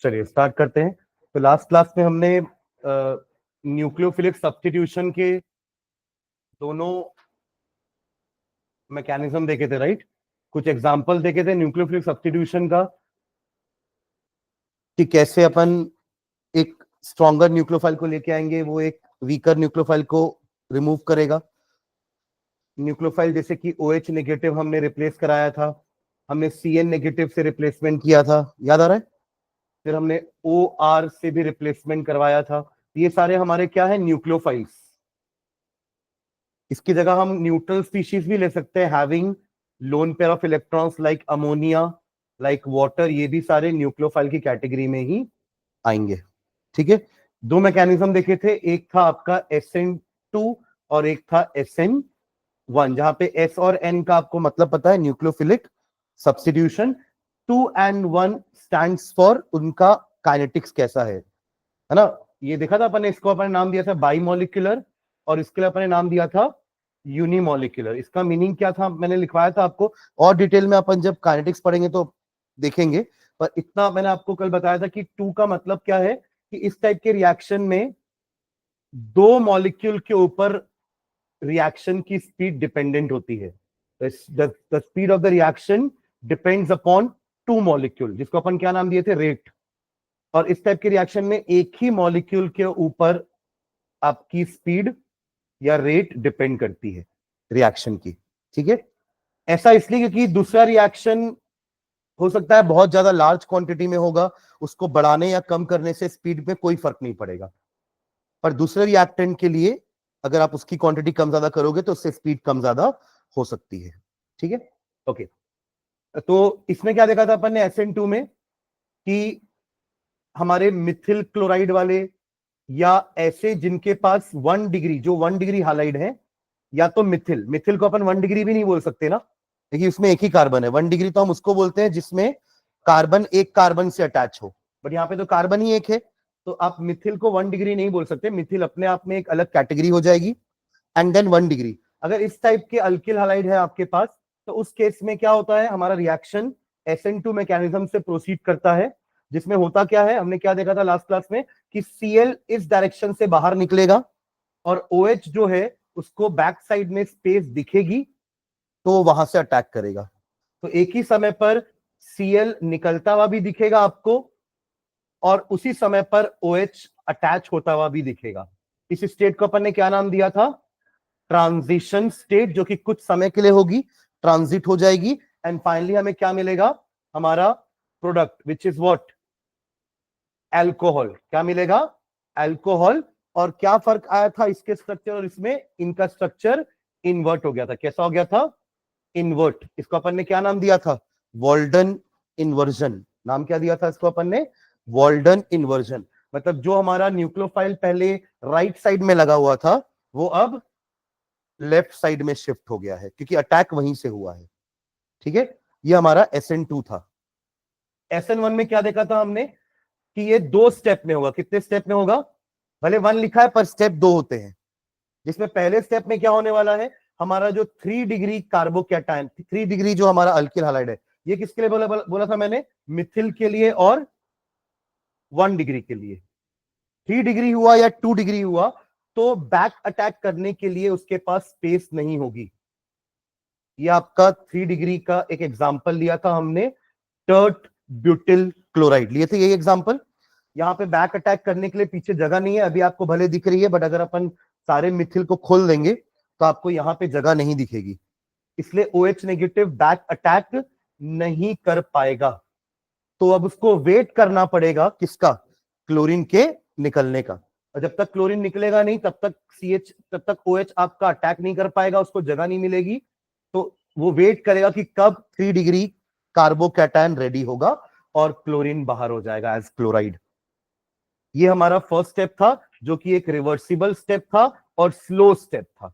चलिए स्टार्ट करते हैं। तो लास्ट क्लास में हमने न्यूक्लियोफिलिक सब्स्टिट्यूशन के दोनों मैकेनिज्म देखे थे, राइट। कुछ एग्जांपल देखे थे न्यूक्लियोफिलिक सब्स्टिट्यूशन का, कि कैसे अपन एक स्ट्रॉन्गर न्यूक्लियोफाइल को लेके आएंगे, वो एक वीकर न्यूक्लियोफाइल को रिमूव करेगा। न्यूक्लियोफाइल जैसे कि OH नेगेटिव हमने रिप्लेस कराया था, हमने CN नेगेटिव से रिप्लेसमेंट किया था, याद आ रहा है। फिर हमने OR से भी रिप्लेसमेंट करवाया था। ये सारे हमारे क्या है, न्यूक्लियोफाइल्स। इसकी जगह हम न्यूट्रल स्पीशीज भी ले सकते हैं, having lone pair of electrons like ammonia, like water. ये भी सारे न्यूक्लियोफाइल की कैटेगरी में ही आएंगे। ठीक है, दो मैकेनिज्म देखे थे, एक था आपका SN2 और एक था SN1, जहां पे S और N का आपको मतलब पता है, nucleophilic substitution. 2 and 1 stands for उनका काइनेटिक्स कैसा है ना। ये देखा था अपन ने, इसको अपन नाम दिया था बाइमोलिकुलर, और इसके लिए अपन ने नाम दिया था यूनिमोलिकुलर। इसका मीनिंग क्या था मैंने लिखवाया था आपको, और डिटेल में अपन जब काइनेटिक्स पढ़ेंगे तो देखेंगे। पर इतना मैंने आपको कल बताया था कि 2 का मतलब क्या है, कि इस टाइप के रिएक्शन में दो मॉलिक्यूल के ऊपर रिएक्शन की स्पीड डिपेंडेंट होती है। The speed of the reaction depends upon 2 molecule, जिसको अपन क्या नाम दिए थे, रेट। और इस टाइप के रिएक्शन में एक ही मॉलिक्यूल के ऊपर आपकी स्पीड या रेट डिपेंड करती है रिएक्शन की। ठीक है, ऐसा इसलिए क्योंकि दूसरा रिएक्शन हो सकता है बहुत ज्यादा लार्ज क्वांटिटी में होगा, उसको बढ़ाने या कम करने से स्पीड में कोई फर्क नहीं पड़ेगा। पर दूसरे रिएक्टेंट के लिए अगर आप उसकी क्वांटिटी कम ज्यादा करोगे तो उससे स्पीड कम ज्यादा हो सकती है। ठीक है, ओके। तो इसमें क्या देखा था अपन ने SN2 में, कि हमारे मिथिल क्लोराइड वाले या ऐसे जिनके पास 1 डिग्री, जो 1 डिग्री हालाइड है, या तो मिथिल को अपन 1 डिग्री भी नहीं बोल सकते ना, देखिए उसमें एक ही कार्बन है। 1 डिग्री तो हम उसको बोलते हैं जिसमें कार्बन एक कार्बन से अटैच हो, बट यहाँ पे तो कार्बन ही एक है, तो आप मिथिल को 1 डिग्री नहीं बोल सकते। मिथिल अपने आप में एक अलग कैटेगरी हो जाएगी। एंड देन 1 डिग्री, अगर इस टाइप के अल्किल हालाइड है आपके पास, तो उस केस में क्या होता है, हमारा रिएक्शन SN2 मैकेनिज्म से प्रोसीड करता है, जिसमें होता क्या है, हमने क्या देखा था लास्ट क्लास में, कि Cl इस डायरेक्शन से बाहर निकलेगा और OH जो है उसको बैक साइड में स्पेस दिखेगी तो वहां से अटैक करेगा। तो एक ही समय पर Cl निकलता हुआ भी दिखेगा आपको, और उसी समय पर OH अटैच होता हुआ भी दिखेगा। इस स्टेट को अपन ने क्या नाम दिया था, ट्रांजिशन स्टेट, जो कि कुछ समय के लिए होगी, ट्रांजिट हो जाएगी, एंड फाइनली हमें क्या मिलेगा, हमारा product, which is what, alcohol. क्या मिलेगा, अल्कोहल। और क्या फर्क आया था इसके स्ट्रक्चर और इसमें, इनका स्ट्रक्चर इन्वर्ट हो गया था। कैसा हो गया था, इन्वर्ट। इसको अपन ने क्या नाम दिया था, वॉल्डन इन्वर्जन। नाम क्या दिया था इसको अपन ने, वॉल्डन इन्वर्जन। मतलब जो हमारा न्यूक्लियोफाइल पहले राइट साइड में लगा हुआ था, वो अब लेफ्ट साइड में शिफ्ट हो गया है, क्योंकि अटैक वहीं से हुआ है। ठीक है, ये हमारा SN2 था। SN1 में क्या देखा था हमने, कि ये 2 स्टेप में होगा। कितने स्टेप में होगा, भले 1 लिखा है पर स्टेप 2 होते हैं। जिसमें पहले स्टेप में क्या होने वाला है, हमारा जो 3 डिग्री कार्बोकैटायन, 3 डिग्री जो हमारा अल्किल हालाइड है, ये किसके लिए बोला था मैंने, मिथिल के लिए और 1 डिग्री के लिए। 3 डिग्री हुआ या 2 डिग्री हुआ तो बैक अटैक करने के लिए उसके पास स्पेस नहीं होगी। ये आपका 3 डिग्री का एक एग्जांपल लिया था हमने, टर्ट ब्यूटिल क्लोराइड लिए थे, यही एग्जांपल। यहाँ पे बैक अटैक करने के लिए पीछे जगह नहीं है, अभी आपको भले दिख रही है, बट अगर अपन सारे मिथिल को खोल देंगे तो आपको यहाँ पे जगह नहीं दिखेगी, इसलिए OH नेगेटिव बैक अटैक नहीं कर पाएगा। तो अब उसको वेट करना पड़ेगा, किसका, क्लोरीन के निकलने का। और जब तक क्लोरीन निकलेगा नहीं तब तक OH आपका अटैक नहीं कर पाएगा, उसको जगह नहीं मिलेगी। तो वो वेट करेगा कि कब 3 डिग्री कार्बोकैटायन रेडी होगा और क्लोरीन बाहर हो जाएगा एज क्लोराइड। ये हमारा फर्स्ट स्टेप था, जो कि एक रिवर्सिबल स्टेप था और स्लो स्टेप था।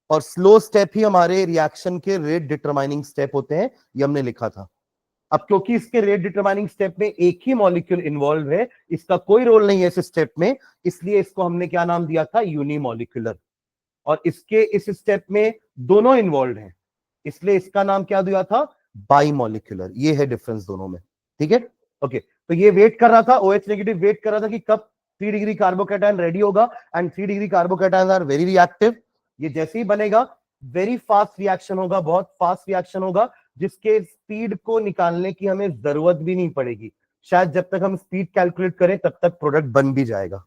और स्लो स्टेप ही हमारे रिएक्शन के रेट डिटरमाइनिंग स्टेप होते हैं, ये हमने लिखा था। अब क्योंकि इसके रेट डिटरमाइनिंग स्टेप में एक ही मॉलिक्यूल इन्वॉल्व है, इसका कोई रोल नहीं है इस स्टेप में, इसलिए इसको हमने क्या नाम दिया था, यूनिमोलिकुलर। और इसके इस स्टेप में दोनों इन्वॉल्व हैं, इसलिए इसका नाम क्या दिया था, बाइमोलिकुलर। ये है डिफरेंस दोनों में। ठीक है, ओके, तो ये वेट कर रहा था, OH नेगेटिव वेट कर रहा था कि कब 3 डिग्री कार्बोकैटायन रेडी होगा, and 3 degree carbocation are very reactive. ये जैसे ही बनेगा वेरी फास्ट रिएक्शन होगा, बहुत फास्ट रिएक्शन होगा, जिसके स्पीड को निकालने की हमें जरूरत भी नहीं पड़ेगी। शायद जब तक हम स्पीड कैलकुलेट करें तब तक प्रोडक्ट बन भी जाएगा।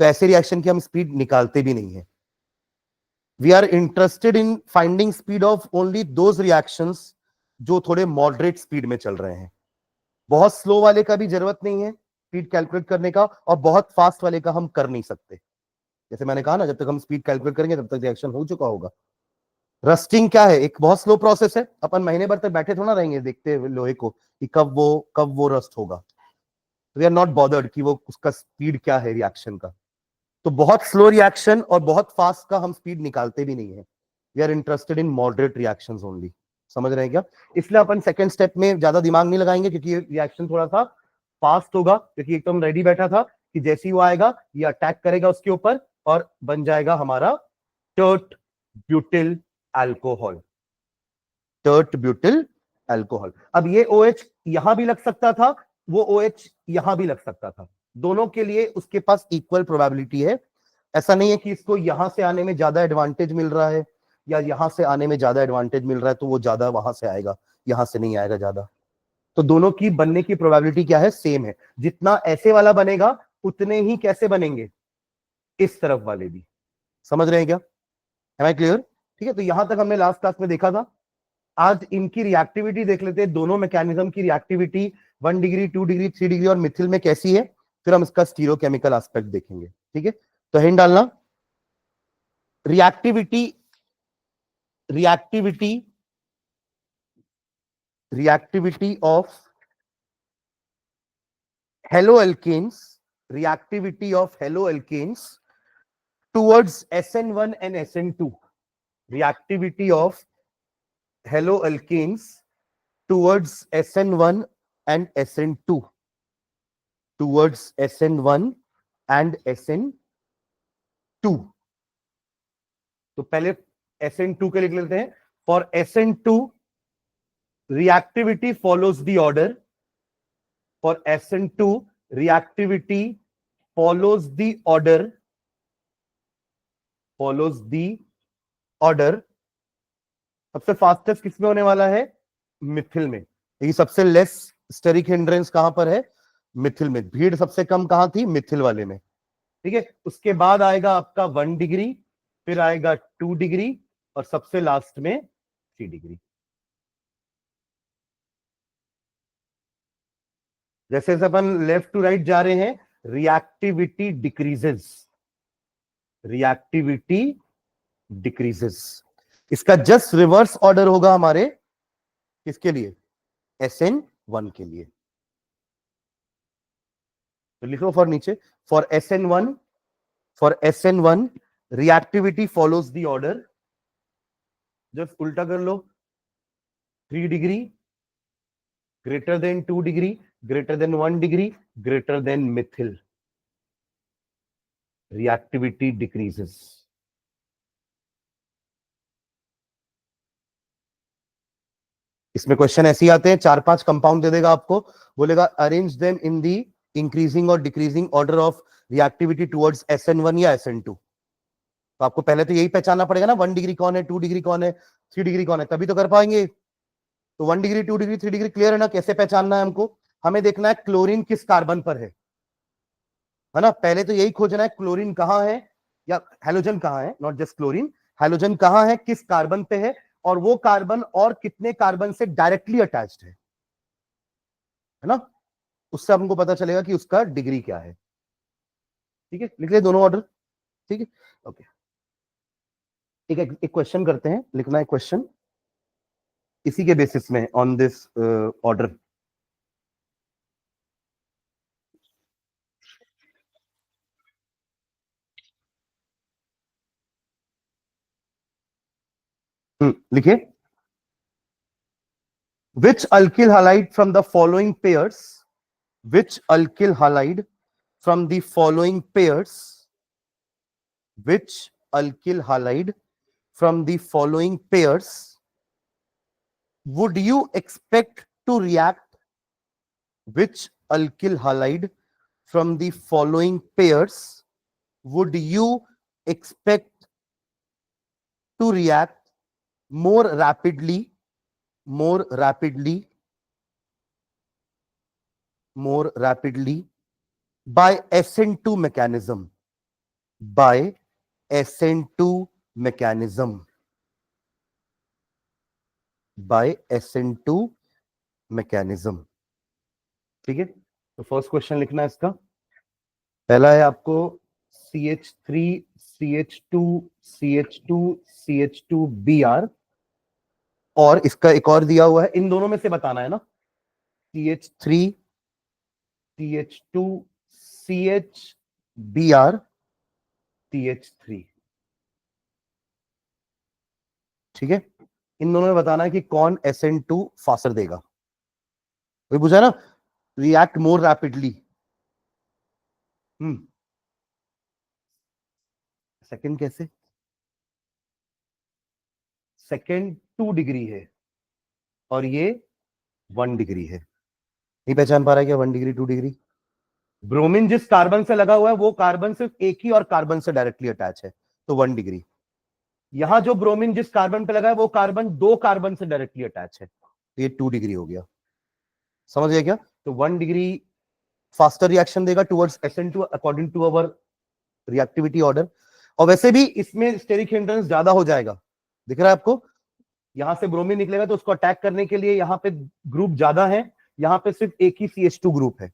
तो ऐसे रिएक्शन की हम स्पीड निकालते भी नहीं है। We are interested in finding speed of only those reactions जो थोड़े मॉडरेट स्पीड में चल रहे हैं। बहुत स्लो वाले का भी जरूरत नहीं है स्पीड कैलकुलेट करने का, और बहुत फास्ट वाले का हम कर नहीं सकते। जैसे मैंने कहा ना, जब तक हम स्पीड कैलकुलेट करेंगे तब तक रिएक्शन हो चुका होगा। रस्टिंग क्या है? एक बहुत स्लो प्रोसेस है। अपन महीने भर तक बैठे थोड़ा रहेंगे देखते हुए लोहे को कि कब वो रस्ट होगा। वी आर नॉट बॉदर्ड कि वो उसका स्पीड क्या है रिएक्शन का। तो बहुत स्लो रिएक्शन और बहुत फास्ट का हम स्पीड निकालते भी नहीं है। We are interested in moderate reactions only. समझ रहे हैं क्या? इसलिए अपन सेकंड स्टेप में ज्यादा दिमाग नहीं लगाएंगे, क्योंकि ये रिएक्शन थोड़ा सा फास्ट होगा, क्योंकि एकदम रेडी बैठा था कि जैसे ही वो आएगा ये अटैक करेगा उसके ऊपर और बन जाएगा हमारा tert butyl alcohol. Tert butyl alcohol. अब ये OH यहां भी लग सकता था, वो OH यहां भी लग सकता था। दोनों के लिए उसके पास इक्वल प्रोबेबिलिटी है। ऐसा नहीं है कि इसको यहां से आने में ज्यादा एडवांटेज मिल रहा है या यहां से आने में ज्यादा एडवांटेज मिल रहा है तो वो ज्यादा वहां से आएगा, यहां से नहीं आएगा ज्यादा। तो दोनों की बनने की प्रोबेबिलिटी क्या है? सेम है। जितना ऐसे वाला बनेगा उतने ही कैसे बनेंगे? इस तरफ वाले भी। समझ रहे हैं क्या? Am I clear? ठीक है, तो यहां तक हमने लास्ट क्लास में देखा था। आज इनकी रिएक्टिविटी देख लेते हैं, दोनों मैकेनिज्म की रिएक्टिविटी 1 डिग्री 2 डिग्री 3 डिग्री और मिथिल में कैसी है, फिर हम इसका स्टीरियोकेमिकल एस्पेक्ट देखेंगे। ठीक है, तो हिंट डालना। Reactivity reactivity reactivity of haloalkanes, reactivity of haloalkanes towards SN1 and SN2, reactivity of haloalkanes towards SN1 and SN2, towards SN1 and SN2। तो पहले SN2 के लिख लेते हैं। For SN2 reactivity follows the order, for SN2 reactivity follows the order, सबसे fastest किसमें होने वाला है? मिथिल में। ये सबसे लेस स्टेरिक हिंड्रेंस कहां पर है? मिथिल में। भीड़ सबसे कम कहां थी? मिथिल वाले में। ठीक है, उसके बाद आएगा आपका 1 डिग्री, फिर आएगा 2 डिग्री और सबसे लास्ट में 3 डिग्री। जैसे जैसे अपन लेफ्ट टू राइट जा रहे हैं रिएक्टिविटी डिक्रीजेस। इसका जस्ट रिवर्स ऑर्डर होगा हमारे किसके लिए? SN1 के लिए। तो लिखो फॉर नीचे, for SN1 reactivity follows the order. Just उल्टा कर लो, 3 degree greater than 2 degree greater than 1 degree greater than Mithil, reactivity decreases. इसमें क्वेश्चन ऐसे ही आते हैं, 4-5 कंपाउंड दे देगा आपको, बोलेगा arrange them in the increasing और decreasing order of reactivity towards SN1 या SN2। तो आपको पहले तो यही पहचानना पड़ेगा ना, 1 डिग्री कौन है, 2 डिग्री कौन है, 3 डिग्री कौन है, तभी तो कर पाएंगे। तो 1 डिग्री 2 डिग्री 3 डिग्री क्लियर है ना? कैसे पहचानना है हमको? हमें देखना है क्लोरीन किस कार्बन पर है ना? पहले तो यही खोजना है क्लोरीन कहां है, या हेलोजन कहां है, नॉट जस्ट क्लोरीन, हेलोजन कहां है, किस कार्बन पे है, और वो कार्बन और कितने कार्बन से डायरेक्टली अटैच्ड है ना? उससे हमको पता चलेगा कि उसका डिग्री क्या है। ठीक है, लिख ले दोनों ऑर्डर। ठीक है, ओके। एक क्वेश्चन करते हैं, लिखना है क्वेश्चन इसी के बेसिस में, ऑन दिस ऑर्डर। लिखिए, which alkyl halide from the following pairs, which alkyl halide from the following pairs, which alkyl halide from the following pairs, would you expect to react Which alkyl halide from the following pairs would you expect to react more rapidly, more rapidly, more rapidly by SN2 mechanism? By SN2 mechanism. By SN2 mechanism. ठीक है, तो first question लिखना है इसका। पहला है आपको CH3 CH2 CH2 CH2Br, और इसका एक और दिया हुआ है, इन दोनों में से बताना है ना, CH3 CH2 CHBr CH3। ठीक है, इन दोनों में बताना है कि कौन SN2 फास्टर देगा। वही पूछा है ना, रिएक्ट मोर रैपिडली। सेकंड कैसे? सेकंड 2 डिग्री है और ये 1 डिग्री है। नहीं पहचान पा रहा है क्या 1 डिग्री 2 डिग्री? ब्रोमीन जिस कार्बन से लगा हुआ है वो कार्बन सिर्फ एक ही और कार्बन से डायरेक्टली अटैच है, तो 1 डिग्री। यहां जो ब्रोमीन जिस कार्बन पे लगा है वो कार्बन दो कार्बन से डायरेक्टली अटैच है, तो ये 2 डिग्री हो गया। समझ गया क्या? तो 1 डिग्री फास्टर रिएक्शन देगा towards SN2 according to our reactivity order. और वैसे भी इसमें स्टेरिक हिंड्रेंस ज्यादा हो जाएगा, दिख रहा है आपको? यहां से ब्रोमीन निकलेगा तो उसको अटैक करने के लिए यहाँ पे ग्रुप ज्यादा है, यहाँ पे सिर्फ एक ही CH2 ग्रुप है,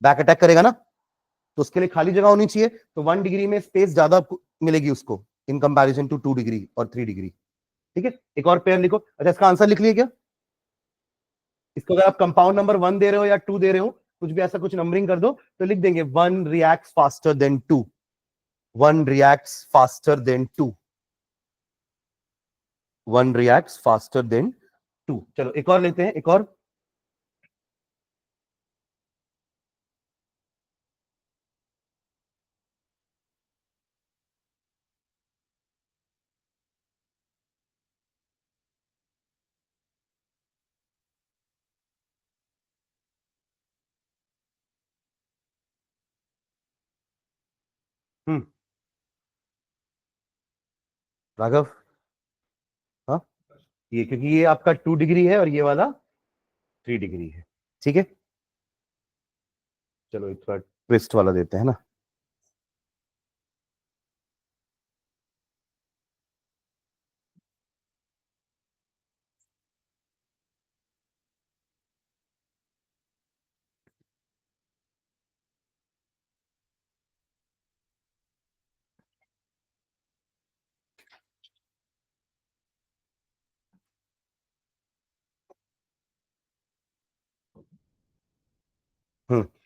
बैक अटैक करेगा ना, तो उसके लिए खाली जगह होनी चाहिए। तो 1 डिग्री में स्पेस ज्यादा मिलेगी उसको इन कंपैरिजन टू 2 डिग्री और 3 डिग्री। ठीक है, एक और पेयर लिखो। अच्छा, इसका आंसर लिख लिया क्या? इसको अगर आप कंपाउंड नंबर 1 दे रहे हो या 2 दे रहे हो, कुछ भी ऐसा कुछ नंबरिंग कर दो, तो लिख देंगे 1 reacts faster than 2, 1 reacts faster than 2, 1 reacts faster than 2। चलो एक और लेते हैं, एक और। हम्म, राघव। हाँ, ये क्योंकि ये आपका 2 डिग्री है और ये वाला 3 डिग्री है। ठीक है, चलो एक बार ट्विस्ट वाला देते हैं ना।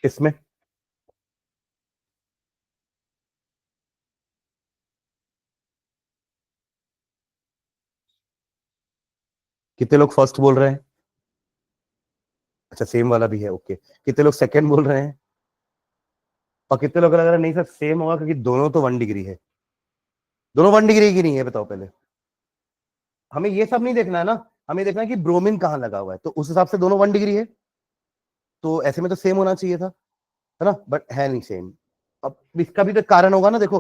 इसमें कितने लोग फर्स्ट बोल रहे हैं? अच्छा, सेम वाला भी है, ओके। कितने लोग सेकंड बोल रहे हैं? और कितने लोग लग रहा है नहीं सर सेम होगा, क्योंकि दोनों तो 1 डिग्री है। दोनों 1 डिग्री की नहीं है, बताओ पहले। हमें ये सब नहीं देखना है ना, हमें देखना है कि ब्रोमीन कहाँ लगा हुआ है, तो उस हिसाब से दोनों 1 डिग्री है, तो ऐसे में तो सेम होना चाहिए था, है ना, बट है नहीं सेम। अब इसका भी तो कारण होगा ना, देखो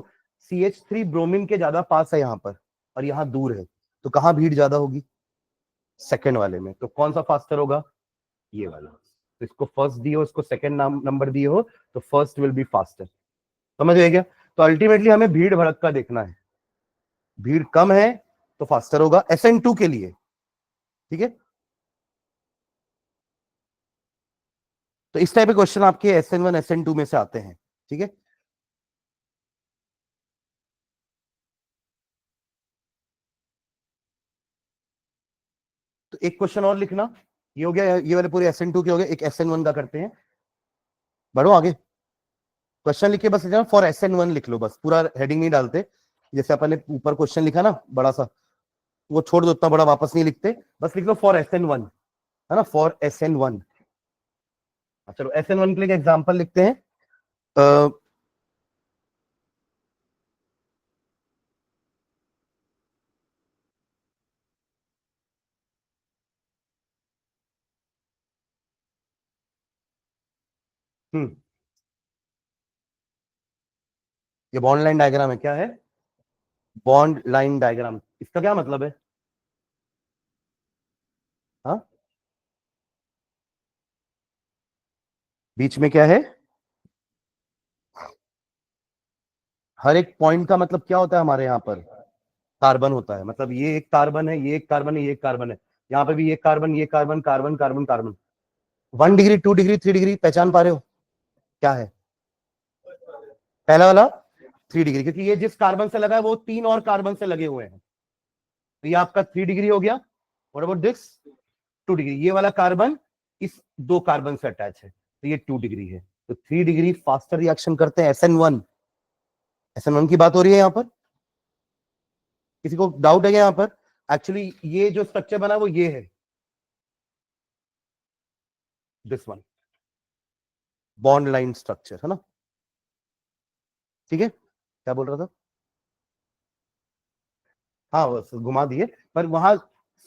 CH3 ब्रोमीन के ज्यादा पास है यहाँ पर और यहाँ दूर है, तो कहाँ भीड़ ज्यादा होगी? सेकंड वाले में। तो कौन सा फास्टर होगा? ये वाला। तो इसको फर्स्ट दिए हो, इसको सेकंड नंबर दिए हो, तो फर्स्ट विल बी फास्टर। समझ गए क्या? तो अल्टीमेटली हमें भीड़ भड़क का देखना है, भीड़ कम है तो फास्टर होगा SN2 के लिए। ठीक है, तो इस टाइप के क्वेश्चन आपके SN1 SN2 में से आते हैं। ठीक है, तो एक क्वेश्चन और लिखना। ये हो गया, ये वाले पूरे SN2 के हो गए, एक SN1 का करते हैं। बढ़ो आगे, क्वेश्चन लिख के बस फॉर SN1 लिख लो, बस पूरा हेडिंग नहीं डालते। जैसे अपन ने ऊपर क्वेश्चन लिखा ना बड़ा सा, वो छोड़ दो, उतना बड़ा वापस नहीं लिखते, बस लिख लो फॉर SN1, है ना, फॉर SN1। चलो SN1 के लिए एग्जाम्पल लिखते हैं। ये बॉन्ड लाइन डायग्राम है, क्या है? Bond line diagram. इसका क्या मतलब है? हाँ, बीच में क्या है? हर एक पॉइंट का मतलब क्या होता है हमारे यहाँ पर? कार्बन होता है। मतलब ये एक कार्बन है, ये एक कार्बन है, ये एक कार्बन है। यहाँ पे भी ये कार्बन, ये carbon, carbon carbon carbon. 1 degree, 2 degree, 3 degree पहचान पा रहे हो क्या है? पहला वाला 3 डिग्री, क्योंकि ये जिस कार्बन से लगा है वो 3 और कार्बन से लगे हुए हैं, तो ये आपका 3 डिग्री हो गया। What about this? 2 डिग्री। ये वाला कार्बन इस 2 कार्बन से अटैच है, तो ये 2 डिग्री है। तो 3 डिग्री फास्टर रिएक्शन करते हैं। SN1, SN1 की बात हो रही है यहाँ पर। किसी को डाउट है क्या यहाँ पर? एक्चुअली ये जो स्ट्रक्चर बना वो ये है, this one, bond line structure है ना। ठीक है, क्या बोल रहा था? हाँ, बस घुमा दिए, पर वहां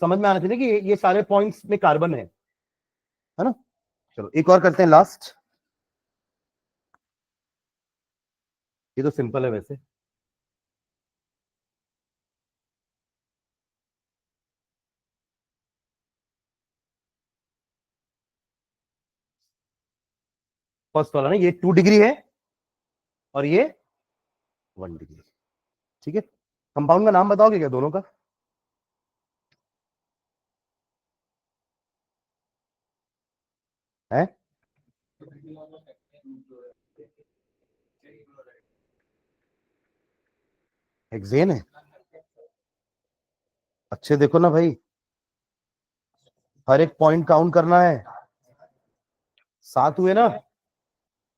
समझ में आना चाहिए कि ये सारे पॉइंट्स में कार्बन है ना। चलो एक और करते हैं, लास्ट। ये तो सिंपल है वैसे। फर्स्ट वाला ना, ये 2 डिग्री है और ये 1 डिग्री। ठीक है, कंपाउंड का नाम बताओगे क्या दोनों का? है हेक्सेन है। अच्छे देखो ना भाई, हर एक पॉइंट काउंट करना है। 7 हुए ना?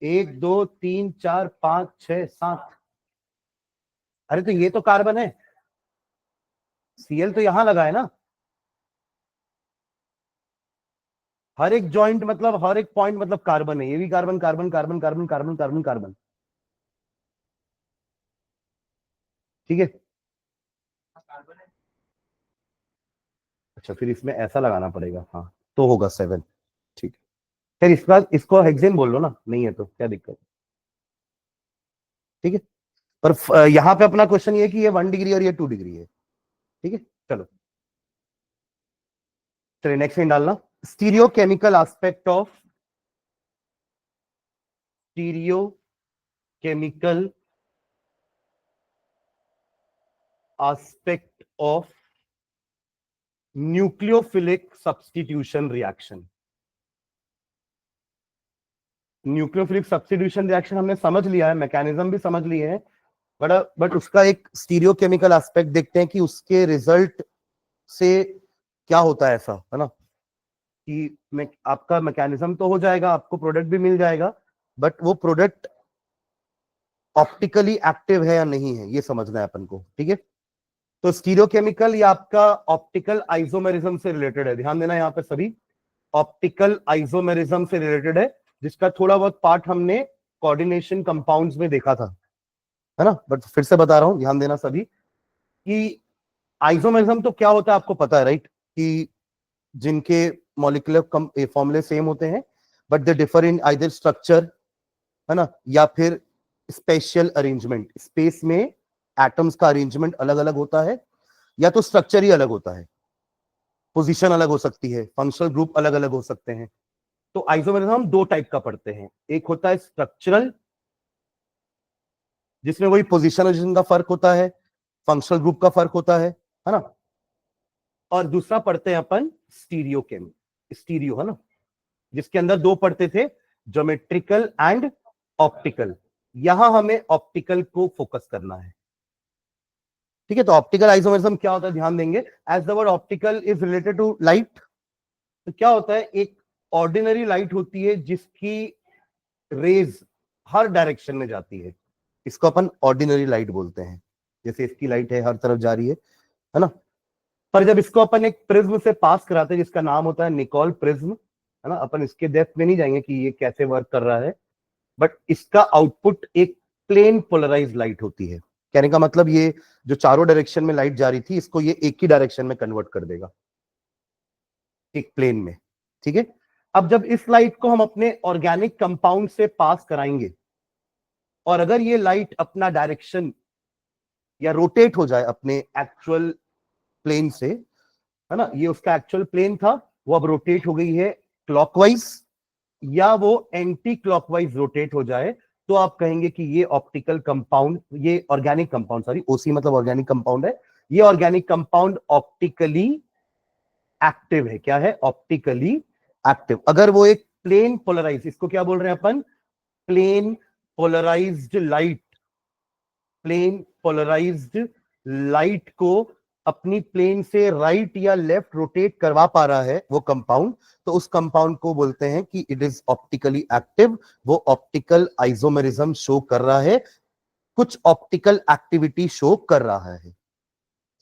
1 2 3 4 5 6 7। अरे तो ये तो कार्बन है, Cl तो यहां लगा है ना। हर एक जॉइंट मतलब हर एक पॉइंट मतलब कार्बन है। ये भी carbon, carbon carbon carbon carbon carbon carbon. ठीक है, अच्छा फिर इसमें ऐसा लगाना पड़ेगा, हाँ तो होगा 7। ठीक है, फिर इसका इसको हेक्सेन बोल लो ना, नहीं है तो क्या दिक्कत है? ठीक है, पर यहाँ पे अपना क्वेश्चन ये है कि ये 1 डिग्री और ये 2 डिग्री है। ठीक है, चलो चलिए नेक्स्ट लाइन डालना। Stereo chemical aspect of, stereo chemical aspect of nucleophilic substitution reaction. Nucleophilic substitution reaction हमने समझ लिया है, मैकेनिज्म भी समझ लिए हैं, बट उसका एक स्टीरियो केमिकल एस्पेक्ट देखते हैं कि उसके रिजल्ट से क्या होता है, ऐसा है ना कि आपका मैकेनिज्म तो हो जाएगा, आपको प्रोडक्ट भी मिल जाएगा, बट वो प्रोडक्ट ऑप्टिकली एक्टिव है या नहीं है, ये समझना है अपन को। ठीक है, तो स्टीरियोकेमिकल या आपका ऑप्टिकल आइसोमेरिज्म से रिलेटेड है, ध्यान देना यहाँ पे सभी। ऑप्टिकल आइसोमेरिज्म से रिलेटेड है, जिसका थोड़ा बहुत पार्ट हमने कोऑर्डिनेशन कंपाउंड्स में देखा था, है ना। बट फिर से बता रहा हूं, ध्यान देना सभी कि आइसोमेरिज्म तो क्या होता है आपको पता है, राइट? कि जिनके मॉलिक्यूलर फॉर्मूले सेम होते हैं, but they differ in either structure, है ना, या फिर स्पेशल अरेंजमेंट। स्पेस में एटम्स का अरेंजमेंट अलग अलग होता है, या तो स्ट्रक्चर ही अलग होता है, पोजीशन अलग हो सकती है, फंक्शनल ग्रुप अलग अलग हो सकते हैं। तो आइसोमेरिज्म हम 2 टाइप का पढ़ते हैं, एक होता है स्ट्रक्चरल, जिसमें वही पोजीशन का फर्क होता है, फंक्शनल ग्रुप का फर्क होता है ना। और दूसरा पढ़ते हैं अपन स्टीरियो केम, स्टीरियो, है ना, जिसके अंदर 2 पढ़ते थे, ज्योमेट्रिकल एंड ऑप्टिकल। यहां हमें ऑप्टिकल को फोकस करना है। ठीक है, तो ऑप्टिकल आइसोमेरिज्म क्या होता है, ध्यान देंगे। As the word optical is related to light, तो क्या होता है, एक ऑर्डिनरी लाइट होती है जिसकी रेज हर डायरेक्शन में जाती है, इसको अपन ऑर्डिनरी लाइट बोलते हैं। जैसे इसकी लाइट है, हर तरफ जा रही है ना। पर जब इसको अपन एक प्रिज्म से पास कराते हैं, जिसका नाम होता है निकोल प्रिज्म, है ना, अपन इसके डेप्थ में नहीं जाएंगे कि ये कैसे वर्क कर रहा है, बट इसका आउटपुट एक प्लेन पोलराइज लाइट होती है। कहने का मतलब ये जो चारों डायरेक्शन में लाइट जा रही थी, इसको ये एक ही डायरेक्शन में कन्वर्ट कर देगा, एक प्लेन में। ठीक है, अब जब इस लाइट को हम अपने ऑर्गेनिक कंपाउंड से पास कराएंगे और अगर ये लाइट अपना डायरेक्शन या रोटेट हो जाए अपने एक्चुअल प्लेन से, है ना, ये उसका एक्चुअल प्लेन था, वो अब रोटेट हो गई है क्लॉकवाइज या वो एंटी क्लॉकवाइज रोटेट हो जाए, तो आप कहेंगे कि ये ऑप्टिकल कंपाउंड, ये ऑर्गेनिक कंपाउंड, सॉरी ओसी मतलब ऑर्गेनिक कंपाउंड है, ये ऑर्गेनिक कंपाउंड ऑप्टिकली एक्टिव है। क्या है? Optically active. अगर वो एक प्लेन पोलराइज, इसको क्या बोल रहे हैं अपन? Plane polarised light, plane polarised light को अपनी प्लेन से राइट या लेफ्ट रोटेट करवा पा रहा है वो कंपाउंड, तो उस कंपाउंड को बोलते हैं कि इट इज ऑप्टिकली एक्टिव। वो ऑप्टिकल आइसोमेरिज्म शो कर रहा है, कुछ ऑप्टिकल एक्टिविटी शो कर रहा है।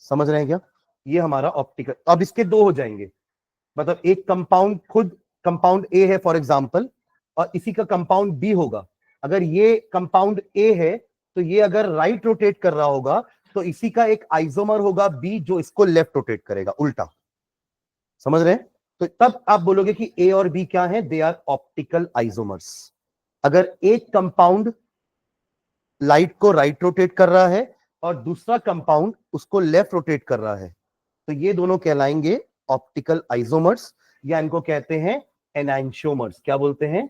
समझ रहे हैं क्या? ये हमारा ऑप्टिकल। अब इसके दो हो जाएंगे, मतलब एक कंपाउंड खुद कंपाउंड ए है फॉर एग्जांपल, और इसी का कंपाउंड बी होगा। अगर ये कंपाउंड ए है तो ये अगर राइट रोटेट कर रहा होगा तो इसी का एक आइसोमर होगा बी जो इसको लेफ्ट रोटेट करेगा, उल्टा। समझ रहे हैं? तो तब आप बोलोगे कि ए और बी क्या है? They are optical isomers. अगर एक कंपाउंड लाइट को राइट रोटेट कर रहा है और दूसरा कंपाउंड उसको लेफ्ट रोटेट कर रहा है, तो ये दोनों कहलाएंगे ऑप्टिकल आइसोमर्स, या इनको कहते हैं एनांशियोमर्स। क्या बोलते हैं?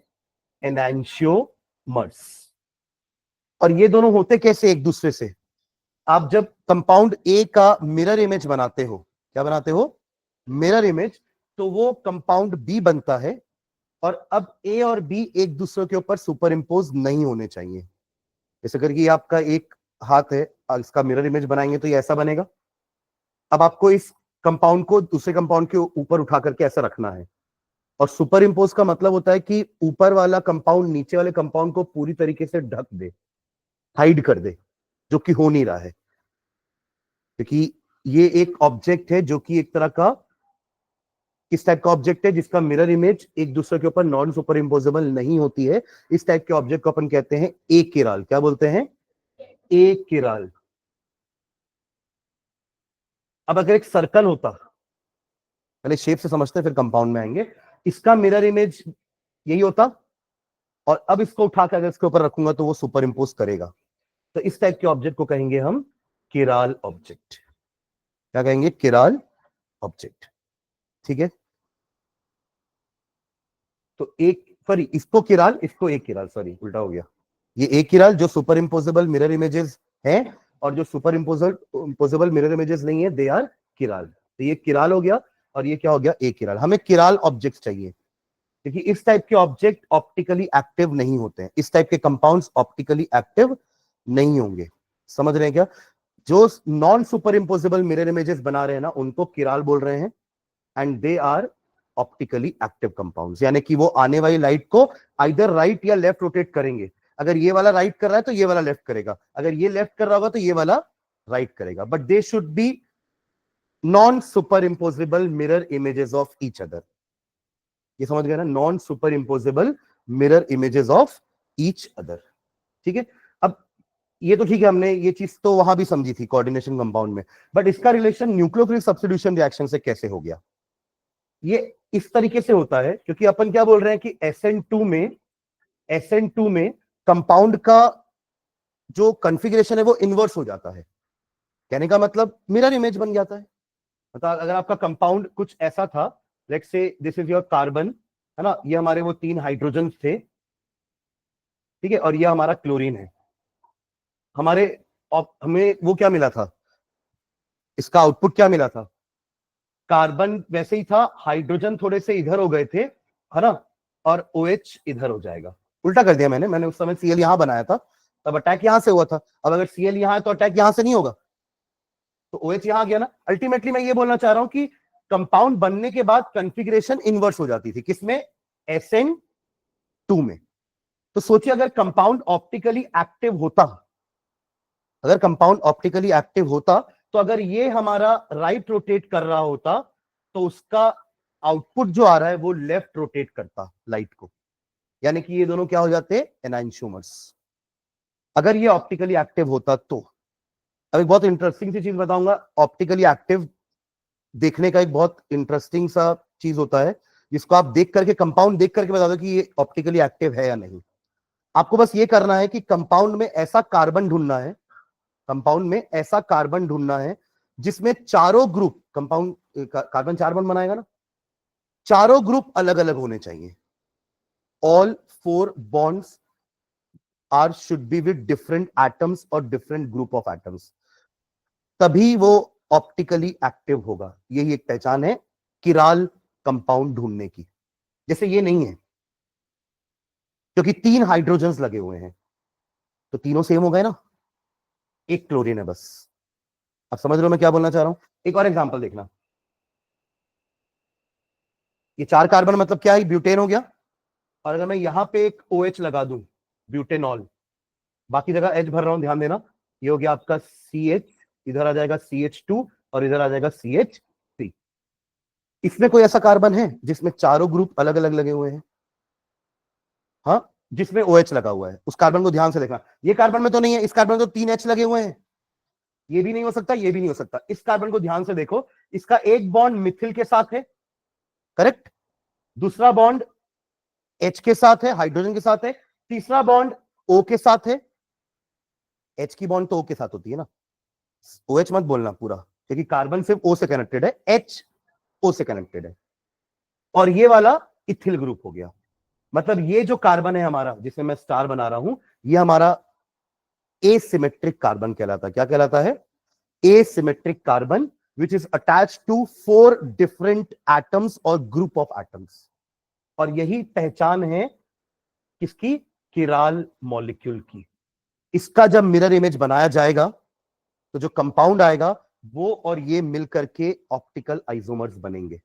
एनांशियोमर्स। और ये दोनों होते कैसे एक दूसरे से? आप जब कंपाउंड ए का मिरर इमेज बनाते हो, क्या बनाते हो? मिरर इमेज, तो वो कंपाउंड बी बनता है, और अब ए और बी एक दूसरे के ऊपर सुपर इंपोज नहीं होने चाहिए। जैसे करके ये आपका एक हाथ है, इसका मिरर इमेज बनाएंगे तो ये ऐसा बनेगा। अब आपको इस कंपाउंड को दूसरे कंपाउंड के ऊपर उठा करके ऐसा रखना है, और सुपर इंपोज का मतलब होता है कि ऊपर वाला कंपाउंड नीचे वाले कंपाउंड को पूरी तरीके से ढक दे, हाइड कर दे, जो कि हो नहीं रहा है, क्योंकि ये एक ऑब्जेक्ट है जो कि एक तरह का किस टाइप का ऑब्जेक्ट है? जिसका मिरर इमेज एक दूसरे के ऊपर नॉन सुपर इंपोजेबल नहीं होती है। इस टाइप के ऑब्जेक्ट को अपन कहते हैं ए किराल। क्या बोलते हैं? ए किराल। अब अगर एक सर्कल होता, पहले शेप से समझते हैं फिर कंपाउंड में आएंगे, इसका मिरर इमेज यही होता, और अब इसको उठा के अगर इसके ऊपर रखूंगा तो वो सुपर इंपोज करेगा। तो इस टाइप के ऑब्जेक्ट को कहेंगे हम किराल ऑब्जेक्ट। क्या कहेंगे? किराल ऑब्जेक्ट। ठीक है, तो एक, सॉरी इसको किराल, इसको एक किराल, सॉरी उल्टा हो गया। ये एक किराल जो सुपर इंपोजेबल मिरर इमेजेस हैं, और जो सुपर इंपोजेबल मिरर इमेजेस नहीं है, दे आर किराल। तो ये किराल हो गया, और ये क्या हो गया? एक किराल। हमें किराल ऑब्जेक्ट चाहिए, क्योंकि इस टाइप के ऑब्जेक्ट ऑप्टिकली एक्टिव नहीं होते हैं, इस टाइप के कंपाउंड्स ऑप्टिकली एक्टिव नहीं होंगे। समझ रहे हैं क्या? जो non superimposable mirror images बना रहे हैं ना, उनको किराल बोल रहे हैं, and they are optically active compounds. यानी कि वो आने वाली लाइट को आइदर राइट या लेफ्ट रोटेट करेंगे। अगर ये वाला राइट कर रहा है तो ये वाला लेफ्ट करेगा, अगर ये लेफ्ट कर रहा होगा तो ये वाला राइट करेगा, but they should be non superimposable mirror images of each other. ये समझ गए ना? Non superimposable mirror images of each other. ठीक है, अब ये तो ठीक है, हमने ये चीज तो वहां भी समझी थी कोऑर्डिनेशन कंपाउंड में, बट इसका रिलेशन न्यूक्लियोफिलिक सब्स्टिट्यूशन रिएक्शन से कैसे हो गया? ये इस तरीके से होता है, क्योंकि अपन क्या बोल रहे हैं कि SN2 में कंपाउंड का जो कॉन्फ़िगरेशन है वो इनवर्स हो जाता है। कहने का मतलब मिरर इमेज बन जाता है। मतलब अगर आपका कंपाउंड कुछ ऐसा था, let's say this is your carbon, है ना, ये हमारे वो 3 हाइड्रोजन थे, ठीक है, और ये हमारा क्लोरीन है। हमारे हमें वो क्या मिला था? इसका आउटपुट क्या मिला था? कार्बन वैसे ही था, हाइड्रोजन थोड़े से इधर हो गए थे, है ना, और OH इधर हो जाएगा। उल्टा कर दिया मैंने उस समय Cl यहां बनाया था, तब अटैक यहां से हुआ था। अब अगर Cl यहां है तो अटैक यहां से नहीं होगा, तो OH यहां गया ना। अल्टीमेटली मैं ये बोलना चाह रहा हूं कि कंपाउंड बनने के बाद कॉन्फ़िगरेशन इनवर्स हो जाती थी। किसमें? SN2 में। तो सोचिए अगर कंपाउंड ऑप्टिकली एक्टिव होता, अगर कंपाउंड ऑप्टिकली एक्टिव होता, तो अगर ये हमारा राइट रोटेट कर रहा होता तो उसका आउटपुट जो आ रहा है वो लेफ्ट रोटेट करता लाइट को, यानी कि ये दोनों क्या हो जाते? एनांशियोमर्स। अगर ये ऑप्टिकली एक्टिव होता तो। अब एक बहुत इंटरेस्टिंग सी चीज बताऊंगा। ऑप्टिकली एक्टिव देखने का एक बहुत इंटरेस्टिंग सा चीज होता है जिसको आप देख करके, कंपाउंड देख करके बता दो कि ये ऑप्टिकली एक्टिव है या नहीं। आपको बस ये करना है कि कंपाउंड में ऐसा कार्बन ढूंढना है, कंपाउंड में ऐसा कार्बन ढूंढना है जिसमें चारों ग्रुप, कंपाउंड कार्बन 4 बॉन्ड बनाएगा ना, चारों ग्रुप अलग अलग होने चाहिए। All 4 bonds are should be with different atoms और डिफरेंट ग्रुप ऑफ एटम्स, तभी वो ऑप्टिकली एक्टिव होगा। यही एक पहचान है किराल कंपाउंड ढूंढने की। जैसे ये नहीं है क्योंकि 3 हाइड्रोजन्स लगे हुए हैं, तो तीनों सेम हो गए ना, एक क्लोरीन है बस। आप समझ रहे हो मैं क्या बोलना चाह रहा हूं? एक और एग्जांपल देखना, ये 4 कार्बन मतलब क्या है, ब्यूटेन हो गया। और अगर मैं यहां पे एक OH लगा दूं, ब्यूटेनॉल, बाकी जगह H भर रहा हूं, ध्यान देना, ये हो गया आपका CH, इधर आ जाएगा CH2 और इधर आ जाएगा CH3। इसमें कोई ऐसा कार्बन है जिसमें चारों ग्रुप अलग अलग लगे हुए हैं? हाँ, जिसमें OH लगा हुआ है, उस कार्बन को ध्यान से देखना। ये कार्बन में तो नहीं है, इस कार्बन में तो 3 H लगे हुए हैं, ये भी नहीं हो सकता, ये भी नहीं हो सकता। इस कार्बन को ध्यान से देखो, इसका एक बॉन्ड मिथिल के साथ है, करेक्ट, दूसरा बॉन्ड H के साथ है, हाइड्रोजन के साथ है, तीसरा बॉन्ड O के साथ है। H की बॉन्ड तो O के साथ होती है ना, OH मत बोलना पूरा, क्योंकि कार्बन सिर्फ O से कनेक्टेड है, H O से कनेक्टेड है। और ये वाला इथिल ग्रुप हो गया। मतलब ये जो कार्बन है हमारा, जिसमें मैं स्टार बना रहा हूं, ये हमारा एसिमेट्रिक कार्बन कहलाता है। क्या कहलाता है? Asymmetric carbon, which is attached to 4 different atoms और ग्रुप ऑफ एटम्स। और यही पहचान है किसकी? किराल मॉलिक्यूल की। इसका जब मिरर इमेज बनाया जाएगा तो जो कंपाउंड आएगा वो और ये मिलकर के ऑप्टिकल आइसोमर्स बनेंगे,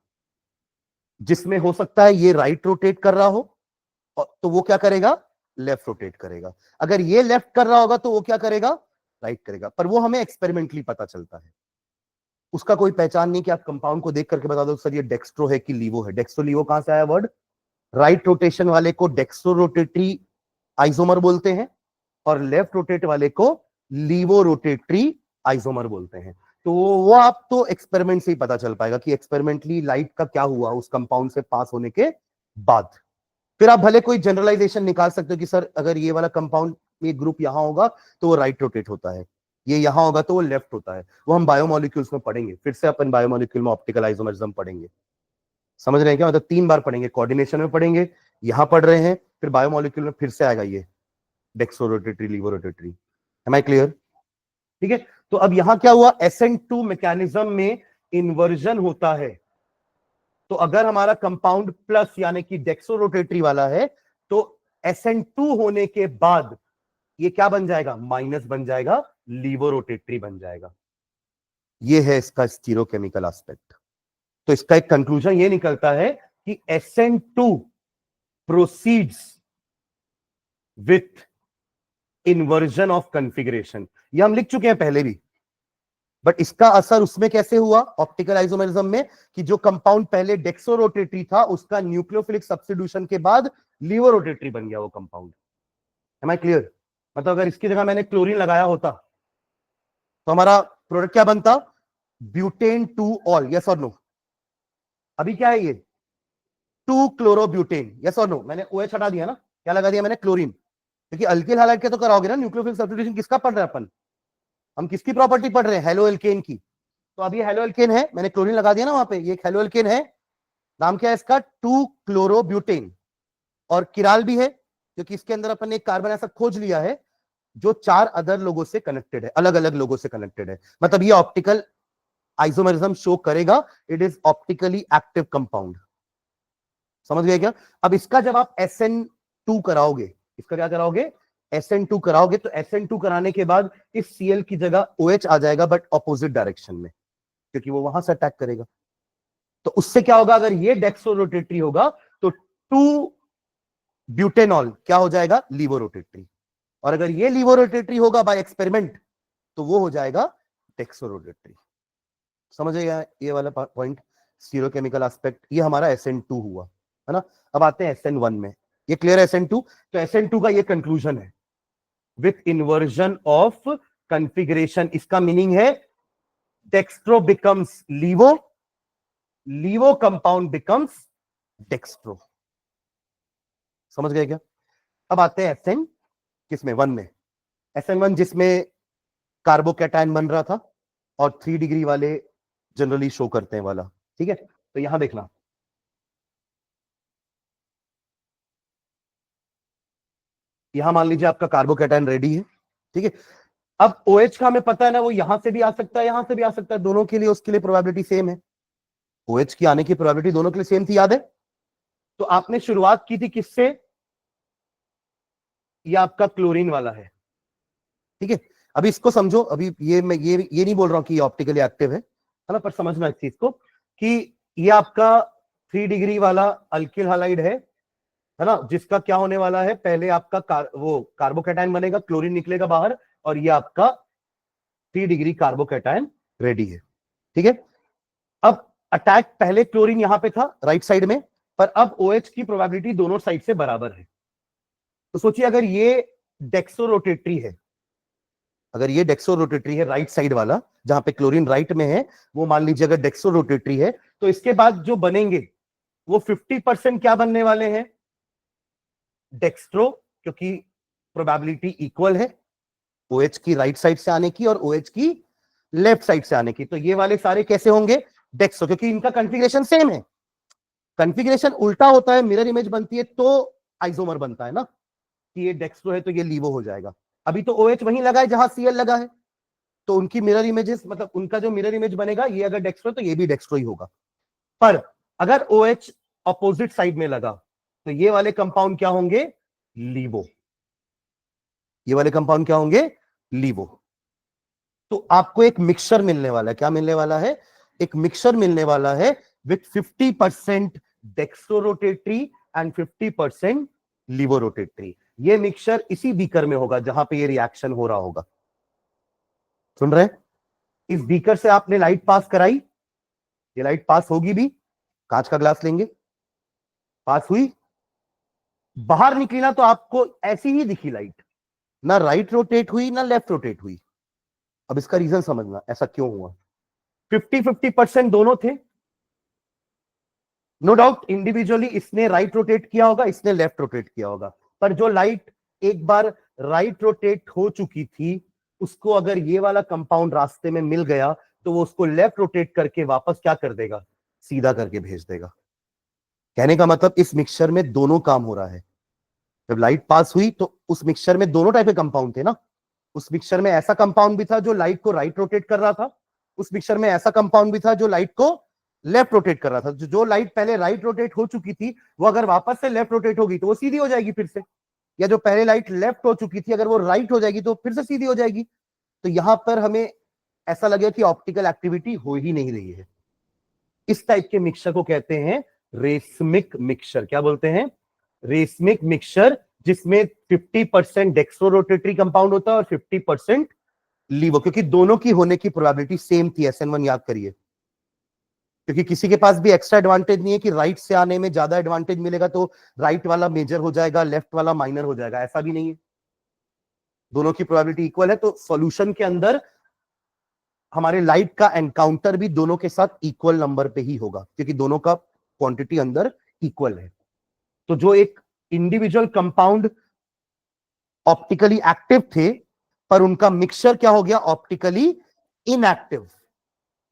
जिसमें हो सकता है ये राइट रोटेट कर रहा हो तो वो क्या करेगा? लेफ्ट रोटेट करेगा। अगर ये लेफ्ट कर रहा होगा तो वो क्या करेगा? राइट करेगा। पर वो हमें एक्सपेरिमेंटली पता चलता है, उसका कोई पहचान नहीं कि आप कंपाउंड को देख करके बता दो सर ये डेक्स्ट्रो है कि लीवो है। डेक्स्ट्रो लीवो कहां से आया वर्ड? राइट रोटेशन वाले को डेक्स्ट्रो रोटेटरी आइसोमर बोलते हैं और लेफ्ट रोटेट वाले को लीवो रोटेटरी आइसोमर बोलते हैं। तो वो आप तो एक्सपेरिमेंट से ही पता चल पाएगा कि एक्सपेरिमेंटली लाइट का क्या हुआ उस कंपाउंड से पास होने के बाद। फिर आप भले कोई जनरलाइजेशन निकाल सकते हो कि सर अगर ये वाला कंपाउंड ये ग्रुप यहां होगा तो वो राइट रोटेट होता है, ये यहां होगा तो वो लेफ्ट होता है। वो हम बायोमोलिक्यूल्स में पढ़ेंगे, फिर से अपन बायोमोलिक्यूल में ऑप्टिकल आइसोमरिज्म पढ़ेंगे। समझ रहे हैं क्या? मतलब 3 बार पढ़ेंगे, कोऑर्डिनेशन में पढ़ेंगे, यहां पढ़ रहे हैं, फिर बायोमोलिक्यूल में फिर से आएगा ये dextro rotatory, laevo rotatory. Am I clear? ठीक है। तो अब यहां क्या हुआ? SN2 मैकेनिज्म में इन्वर्जन होता है। तो अगर हमारा कंपाउंड प्लस यानी कि डेक्सो रोटेटरी वाला है तो SN2 होने के बाद ये क्या बन जाएगा? माइनस बन जाएगा, लीवो रोटेटरी बन जाएगा। ये है इसका स्टीरियोकेमिकल एस्पेक्ट। तो इसका एक कंक्लूजन ये निकलता है कि SN2 proceeds with inversion of configuration. ये हम लिख चुके हैं पहले भी, बट इसका असर उसमें कैसे हुआ ऑप्टिकल आइसोमेरिज्म में कि जो कंपाउंड पहले डेक्सो रोटेटरी था उसका न्यूक्लियोफिलिक सब्स्टिट्यूशन के बाद लीवो रोटेटरी बन गया वो कंपाउंड। M I clear? मतलब अगर इसकी जगह मैंने क्लोरीन लगाया होता तो हमारा प्रोडक्ट क्या बनता? ब्यूटेन 2 ऑल, यस और नो? अभी क्या है ये? 2 क्लोरोब्यूटेन, यस और नो? मैंने OH हटा दिया ना, क्या लगा दिया मैंने? क्लोरीन। क्योंकि अल्किल हाइलाइट के तो कराओगे ना, न्यूक्लियोफिलिक सब्स्टिट्यूशन किसका पढ़ रहे हैं अपन? हम किसकी प्रॉपर्टी पढ़ रहे हैं? हेलो एल्केन की। तो अब ये हेलो एल्केन है, मैंने क्लोरीन लगा दिया ना वहां पे, ये एक हेलो एल्केन है, नाम क्या है इसका? 2 क्लोरोब्यूटेन। और किराल भी है क्योंकि इसके अंदर अपन ने एक कार्बन ऐसा खोज लिया है जो 4 अदर लोगों से कनेक्टेड है, अलग अलग लोगों से कनेक्टेड है। मतलब ये ऑप्टिकल आइसोमेरिज्म शो करेगा, it is optically active compound. समझ गए क्या? अब इसका जब आप SN2 कराओगे, इसका क्या कराओगे? SN2 कराओगे तो SN2 कराने के बाद इस Cl की जगह OH आ जाएगा, बट ऑपोजिट डायरेक्शन में, क्योंकि वो वहां से अटैक करेगा। तो उससे क्या होगा? अगर ये डेक्सो रोटेटरी होगा तो 2 ब्यूटेनॉल क्या हो जाएगा? Laevorotatory. और अगर ये लीवो रोटेटरी होगा बाय एक्सपेरिमेंट तो वो हो जाएगा डेक्सो रोटेटरी। समझिएगा ये वाला पॉइंट, स्टीरियोकेमिकल एस्पेक्ट। ये हमारा SN2 हुआ है ना। अब आते हैं SN1 में। ये क्लियर है SN2? तो SN2 का ये कंक्लूजन है, विथ इन्वर्जन ऑफ कॉन्फ़िगरेशन। इसका मीनिंग है dextro becomes laevo, laevo compound becomes dextro. समझ गए क्या? अब आते हैं SN किसमें, 1 में। SN1 जिसमें कार्बोकैटायन बन रहा था और 3 डिग्री वाले जनरली शो करते हैं वाला। ठीक है, तो यहां देखना, यहां मान लीजिए आपका कार्बोकैटायन रेडी है। ठीक है, अब OH का हमें पता है ना, वो यहां से भी आ सकता है, यहां से भी आ सकता है, दोनों के लिए उसके लिए प्रोबेबिलिटी सेम है। OH की आने की प्रोबेबिलिटी दोनों के लिए सेम थी, याद है? तो आपने शुरुआत की थी किससे? ये आपका क्लोरीन वाला है। ठीक है, अभी इसको समझो, अभी ये मैं ये नहीं बोल रहा हूं कि ये ऑप्टिकली एक्टिव है ना, पर समझना इस चीज को कि ये आपका 3 डिग्री वाला अल्किल हैलाइड है ना, जिसका क्या होने वाला है, पहले आपका वो कार्बोकैटायन बनेगा, क्लोरीन निकलेगा बाहर, और ये आपका 3 डिग्री कार्बोकैटायन रेडी है। ठीक है, अब अटैक पहले क्लोरीन यहां पे था राइट साइड में, पर अब OH की प्रोबेबिलिटी दोनों साइड से बराबर है। तो सोचिए अगर ये डेक्सोरोटेटरी है, अगर ये डेक्सोरोटेटरी है राइट साइड वाला जहां पे क्लोरीन राइट में है, वो मान लीजिए अगर डेक्सोरोटेटरी है, तो इसके बाद जो बनेंगे वो 50% क्या बनने वाले हैं? डेक्स्ट्रो, क्योंकि प्रोबेबिलिटी इक्वल है OH की राइट साइड से आने की और OH की लेफ्ट साइड से आने की। तो ये वाले सारे कैसे होंगे? डेक्स्ट्रो, क्योंकि इनका कॉन्फ़िगरेशन सेम है। कॉन्फ़िगरेशन उल्टा होता है, मिरर इमेज बनती है तो आइसोमर बनता है ना, कि ये डेक्स्ट्रो है तो ये लीवो हो जाएगा। अभी तो OH वहीं लगा है जहां Cl लगा है, तो उनकी मिरर इमेजेस, मतलब उनका जो मिरर इमेज बनेगा, ये अगर डेक्स्ट्रो तो ये भी डेक्स्ट्रो ही होगा। पर अगर OH अपोजिट साइड में लगा तो ये वाले कंपाउंड क्या होंगे? लीवो। ये वाले कंपाउंड क्या होंगे? लीवो। तो आपको एक मिक्सचर मिलने वाला है। क्या मिलने वाला है? एक मिक्सचर मिलने वाला है विथ 50% डेक्सोरोटेटरी एंड 50% लीवोरोटेटरी। ये मिक्सचर इसी बीकर में होगा जहां पे ये रिएक्शन हो रहा होगा। सुन रहे? इस बीकर से आपने लाइट पास कराई, ये लाइट पास होगी भी, कांच का ग्लास लेंगे, पास हुई, बाहर निकली ना तो आपको ऐसी ही दिखी लाइट, ना राइट रोटेट हुई ना लेफ्ट रोटेट हुई। अब इसका रीजन समझना, ऐसा क्यों हुआ? 50-50% दोनों थे, नो डाउट इंडिविजुअली इसने राइट रोटेट किया होगा, इसने लेफ्ट रोटेट किया होगा, पर जो लाइट एक बार राइट रोटेट हो चुकी थी, उसको अगर ये वाला कंपाउंड रास्ते में मिल गया तो वो उसको लेफ्ट रोटेट करके वापस क्या कर देगा? सीधा करके भेज देगा। कहने का मतलब इस मिक्सचर में दोनों काम हो रहा है। जब लाइट पास हुई तो उस मिक्सचर में दोनों टाइप के कंपाउंड थे ना। उस मिक्सचर में ऐसा कंपाउंड भी था जो लाइट को राइट रोटेट कर रहा था, उस मिक्सचर में ऐसा कंपाउंड भी था जो लाइट को लेफ्ट रोटेट कर रहा था। जो लाइट पहले राइट रोटेट हो चुकी थी वो अगर वापस से लेफ्ट रोटेट होगी तो वो सीधी हो जाएगी फिर से, या जो पहले लाइट लेफ्ट हो चुकी थी अगर वो राइट हो जाएगी तो फिर से सीधी हो जाएगी। तो यहां पर हमें ऐसा लगे कि ऑप्टिकल एक्टिविटी हो ही नहीं रही है। इस टाइप के मिक्सचर को कहते हैं रेसमिक मिक्सचर। क्या बोलते हैं? रेसमिक मिक्सचर, जिसमें 50% डेक्सोरोटेटरी कंपाउंड होता है और 50% लीवो, क्योंकि दोनों की होने की प्रोबेबिलिटी सेम थी। SN1 याद करिए, क्योंकि किसी के पास भी एक्स्ट्रा एडवांटेज नहीं है कि राइट से आने में ज्यादा एडवांटेज मिलेगा तो राइट वाला मेजर हो जाएगा, लेफ्ट वाला माइनर हो जाएगा, ऐसा भी नहीं है। दोनों की प्रोबेबिलिटी इक्वल है, तो सॉल्यूशन के अंदर हमारे लाइट का एनकाउंटर भी दोनों के साथ इक्वल नंबर पे ही होगा, क्योंकि दोनों का क्वांटिटी अंदर इक्वल है। तो जो एक इंडिविजुअल कंपाउंड ऑप्टिकली एक्टिव थे पर उनका मिक्सचर क्या हो गया? Optically inactive.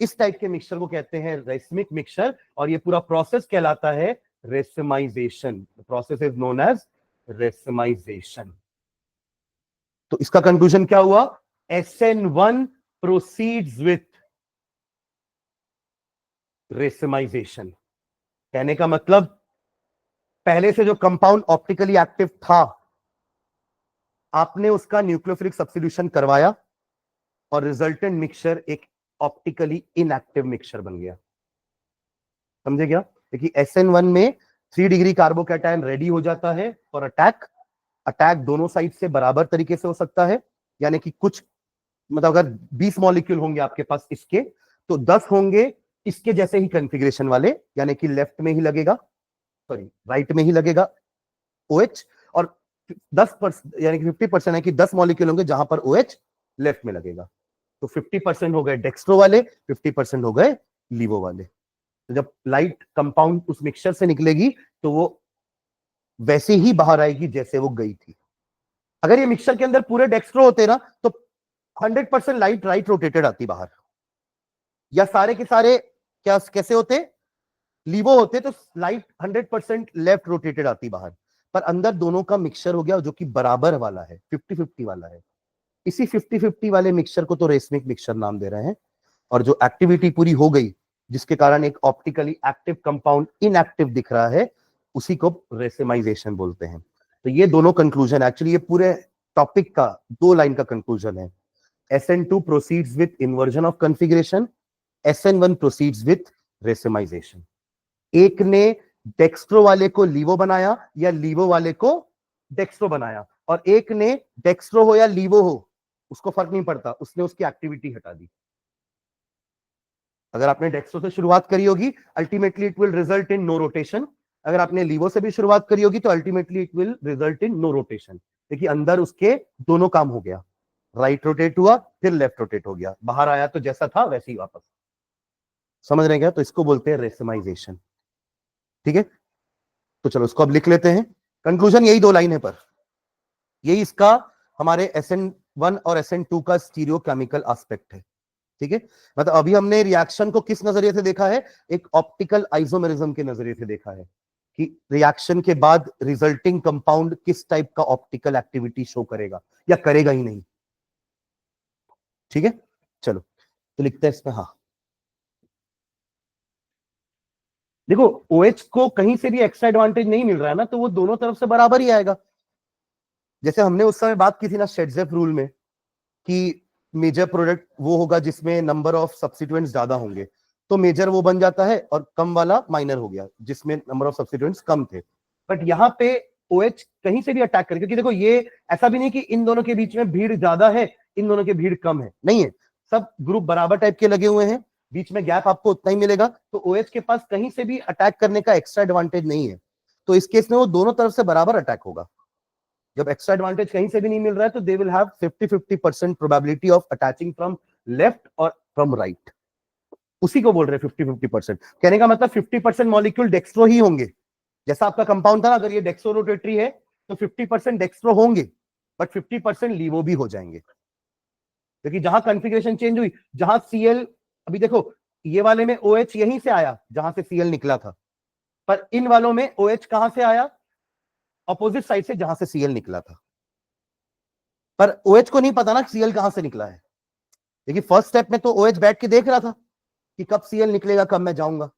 इस टाइप के मिक्सचर को कहते हैं रेसमिक मिक्सचर, और ये पूरा प्रोसेस कहलाता है racemisation. Process is known as racemisation. तो इसका कंक्लूजन क्या हुआ? SN1 proceeds with racemisation. कहने का मतलब पहले से जो कंपाउंड ऑप्टिकली एक्टिव था, आपने उसका न्यूक्लियोफिलिक सब्स्टिट्यूशन करवाया और रिजल्टेंट मिक्सचर एक ऑप्टिकली इनएक्टिव मिक्सचर बन गया। समझे क्या? क्योंकि SN1 में 3 डिग्री कार्बोकैटायन रेडी हो जाता है फॉर अटैक। अटैक दोनों साइड से बराबर तरीके से हो सकता है, यानी कि कुछ, मतलब अगर 20 मॉलिक्यूल होंगे आपके पास इसके, तो 10 होंगे इसके जैसे ही कॉन्फ़िगरेशन वाले, यानी कि लेफ्ट में ही लगेगा, सॉरी राइट में ही लगेगा OH, और 10% यानी कि 50% है कि 10 मॉलिक्यूल होंगे जहां पर OH लेफ्ट में लगेगा। तो 50% हो गए डेक्स्ट्रो वाले, 50% हो गए लीवो वाले। तो जब लाइट कंपाउंड उस मिक्सचर से निकलेगी तो वो वैसे ही बाहर आएगी जैसे वो गई थी। अगर ये मिक्सचर के अंदर पूरे डेक्स्ट्रो होते ना तो 100% लाइट राइट रोटेटेड आती बाहर, या सारे के सारे क्या कैसे होते, लीवो होते तो लाइट 100% लेफ्ट रोटेटेड आती बाहर। पर अंदर दोनों का मिक्सचर हो गया जो कि बराबर वाला है, 50-50 वाला है। इसी 50-50 वाले मिक्सचर को तो रेसमिक मिक्सचर नाम दे रहे हैं। और जो एक्टिविटी पूरी हो गई जिसके कारण एक ऑप्टिकली एक्टिव कंपाउंड इनएक्टिव दिख रहा है, उसी को रेसिमाइजेशन बोलते हैं। तो ये दोनों कंक्लूजन, एक्चुअली ये पूरे टॉपिक का 2 लाइन का कंक्लूजन है। SN2 proceeds with inversion of configuration, SN1 proceeds with racemisation. एक ने डेक्स्ट्रो वाले को लीवो बनाया या लीवो वाले को डेक्स्ट्रो बनाया, और एक ने डेक्स्ट्रो हो या लीवो हो उसको फर्क नहीं पड़ता, उसने उसकी एक्टिविटी हटा दी। अगर आपने डेक्स्ट्रो से शुरुआत करी होगी ultimately it will result in no rotation, अगर आपने लीवो से भी शुरुआत करी होगी तो ultimately it will result in no rotation. देखिए अंदर उसके दोनों काम हो गया, राइट रोटेट हुआ फिर लेफ्ट रोटेट हो गया, बाहर आया तो जैसा था वैसे ही वापस। समझ रहे हैं क्या? तो इसको बोलते हैं रेसिमाइजेशन। ठीक है, तो चलो इसको अब लिख लेते हैं। कंक्लूजन यही 2 लाइन है, पर यही इसका हमारे SN1 और SN2 का स्टीरियो केमिकल एस्पेक्ट है। ठीक है, मतलब अभी हमने रिएक्शन को किस नजरिए से देखा है, एक ऑप्टिकल आइसोमेरिज्म के नजरिए से देखा है कि रिएक्शन के बाद रिजल्टिंग कंपाउंड किस टाइप का ऑप्टिकल एक्टिविटी शो करेगा या करेगा ही नहीं। ठीक है, चलो तो लिखते हैं इसमें। हाँ देखो, OH को कहीं से भी एक्स्ट्रा एडवांटेज नहीं मिल रहा है ना, तो वो दोनों तरफ से बराबर ही आएगा। जैसे हमने उस समय बात की थी ना शेड्जेफ रूल में कि मेजर प्रोडक्ट वो होगा जिसमें नंबर ऑफ सब्स्टिट्यूएंट्स ज्यादा होंगे, तो मेजर वो बन जाता है, और कम वाला माइनर हो गया जिसमें नंबर ऑफ सब्स्टिट्यूएंट्स कम थे। बट यहाँ पे OH कहीं से भी अटैक करे, क्योंकि देखो ये ऐसा भी नहीं कि इन दोनों के बीच में भीड़ ज्यादा है इन दोनों की भीड़ कम है, नहीं है, सब ग्रुप बराबर टाइप के लगे हुए हैं, बीच में गैप आपको उतना ही मिलेगा। तो OH के पास कहीं से भी अटैक करने का एक्स्ट्रा एडवांटेज नहीं है, तो इस केस में वो दोनों तरफ से बराबर अटैक होगा। जब एक्स्ट्रा एडवांटेज कहीं से भी नहीं मिल रहा है तो they will have 50-50% probability of attaching from left और फ्रॉम राइट। उसी को बोल रहे हैं 50-50%। कहने का मतलब 50% मॉलिक्यूल डेक्स्ट्रो ही होंगे। जैसा आपका कंपाउंड था ना, अगर ये डेक्स्ट्रो रोटेटरी है तो 50% डेक्स्ट्रो होंगे, बट 50% लीवो भी हो जाएंगे, क्योंकि जहां कॉन्फ़िगरेशन चेंज हुई, जहां Cl, अभी देखो ये वाले में OH यहीं से आया जहां से Cl निकला था, पर इन वालों में OH कहां से आया, अपोजिट साइड से जहां से Cl निकला था। पर OH को नहीं पता ना Cl कहां से निकला है, देखिए फर्स्ट स्टेप में तो OH बैठ के देख रहा था कि कब Cl निकलेगा, कब मैं जाऊंगा।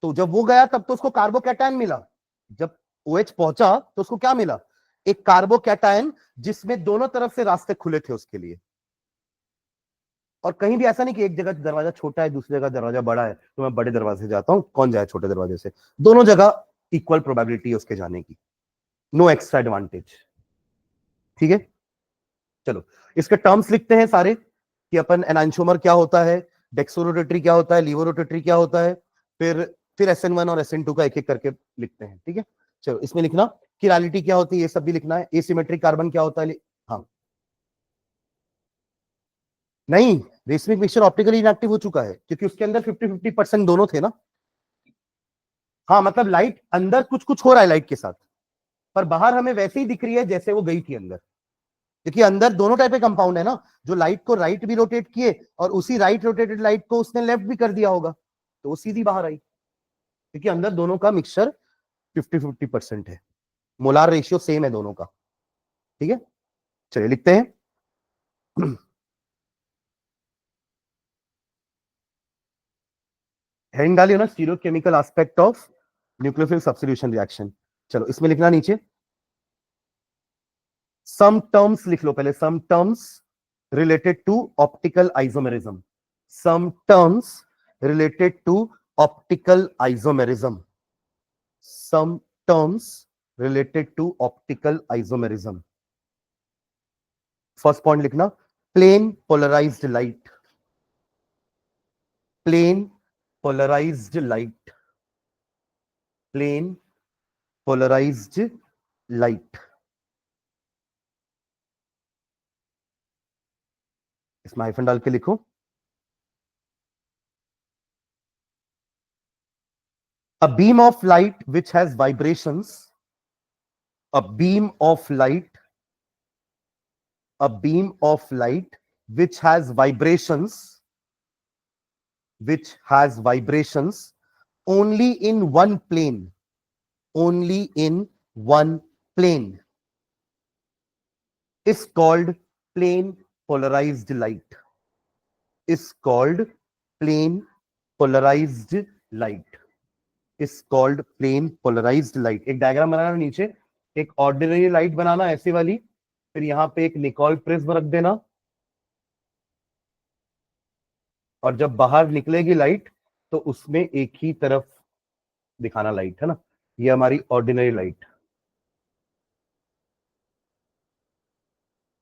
तो जब वो गया तब तो उसको कार्बोकैटायन मिला, जब OH पहुंचा तो उसको क्या मिला, एक कार्बोकैटायन जिसमें दोनों तरफ से रास्ते खुले थे उसके लिए। और कहीं भी ऐसा नहीं कि एक जगह दरवाजा छोटा है दूसरी जगह दरवाजा बड़ा है तो मैं बड़े दरवाजे से जाता हूं, कौन जाए छोटे दरवाजे से, दोनों जगह इक्वल प्रोबेबिलिटी है उसके जाने की, नो एक्स्ट्रा एडवांटेज। ठीक है, चलो इसके टर्म्स लिखते हैं सारे कि अपन एनांशोमर क्या होता है, डेक्सोरोटेटरी क्या होता है, लीवोरोटेटरी क्या होता है, फिर SN1 और SN2 का एक एक करके लिखते हैं। ठीक है, चलो इसमें लिखना किरालिटी क्या होती है, ये सब भी लिखना है, एसिमेट्रिक कार्बन क्या होता है। हाँ नहीं, रेसमिक मिक्सचर ऑप्टिकली इनएक्टिव हो चुका है क्योंकि उसके अंदर 50-50% दोनों थे ना। हाँ मतलब लाइट अंदर कुछ कुछ हो रहा है लाइट के साथ, पर बाहर हमें वैसे ही दिख रही है जैसे वो गई थी अंदर, क्योंकि अंदर दोनों टाइप के कंपाउंड है ना, जो लाइट को राइट भी रोटेट किए और उसी राइट रोटेटेड लाइट को उसने लेफ्ट भी कर दिया होगा, तो वो सीधी बाहर आई, क्योंकि अंदर दोनों का मिक्सचर 50-50% है, मोलार रेशियो सेम है दोनों का। ठीक है, चलिए लिखते हैं। हेडिंग डालिए ना, stereochemical aspect of nucleophile substitution reaction. चलो इसमें लिखना नीचे सम टर्म्स लिख लो पहले, some terms related to optical isomerism, some terms related to optical isomerism, some terms related to optical isomerism. First point लिखना plane polarised light, plane polarised light, plane polarised light. इसमें hyphen डाल के लिखो, A beam of light which has vibrations, a beam of light, a beam of light which has vibrations, which has vibrations only in one plane, only in one plane, is called plane polarized light, is called plane polarized light, is called plane polarized light. एक diagram बनाना नीचे, एक ordinary light बनाना ऐसी वाली, फिर यहां पे एक Nicol prism रख देना, और जब बाहर निकलेगी लाइट तो उसमें एक ही तरफ दिखाना लाइट, है ना। ये हमारी ऑर्डिनरी लाइट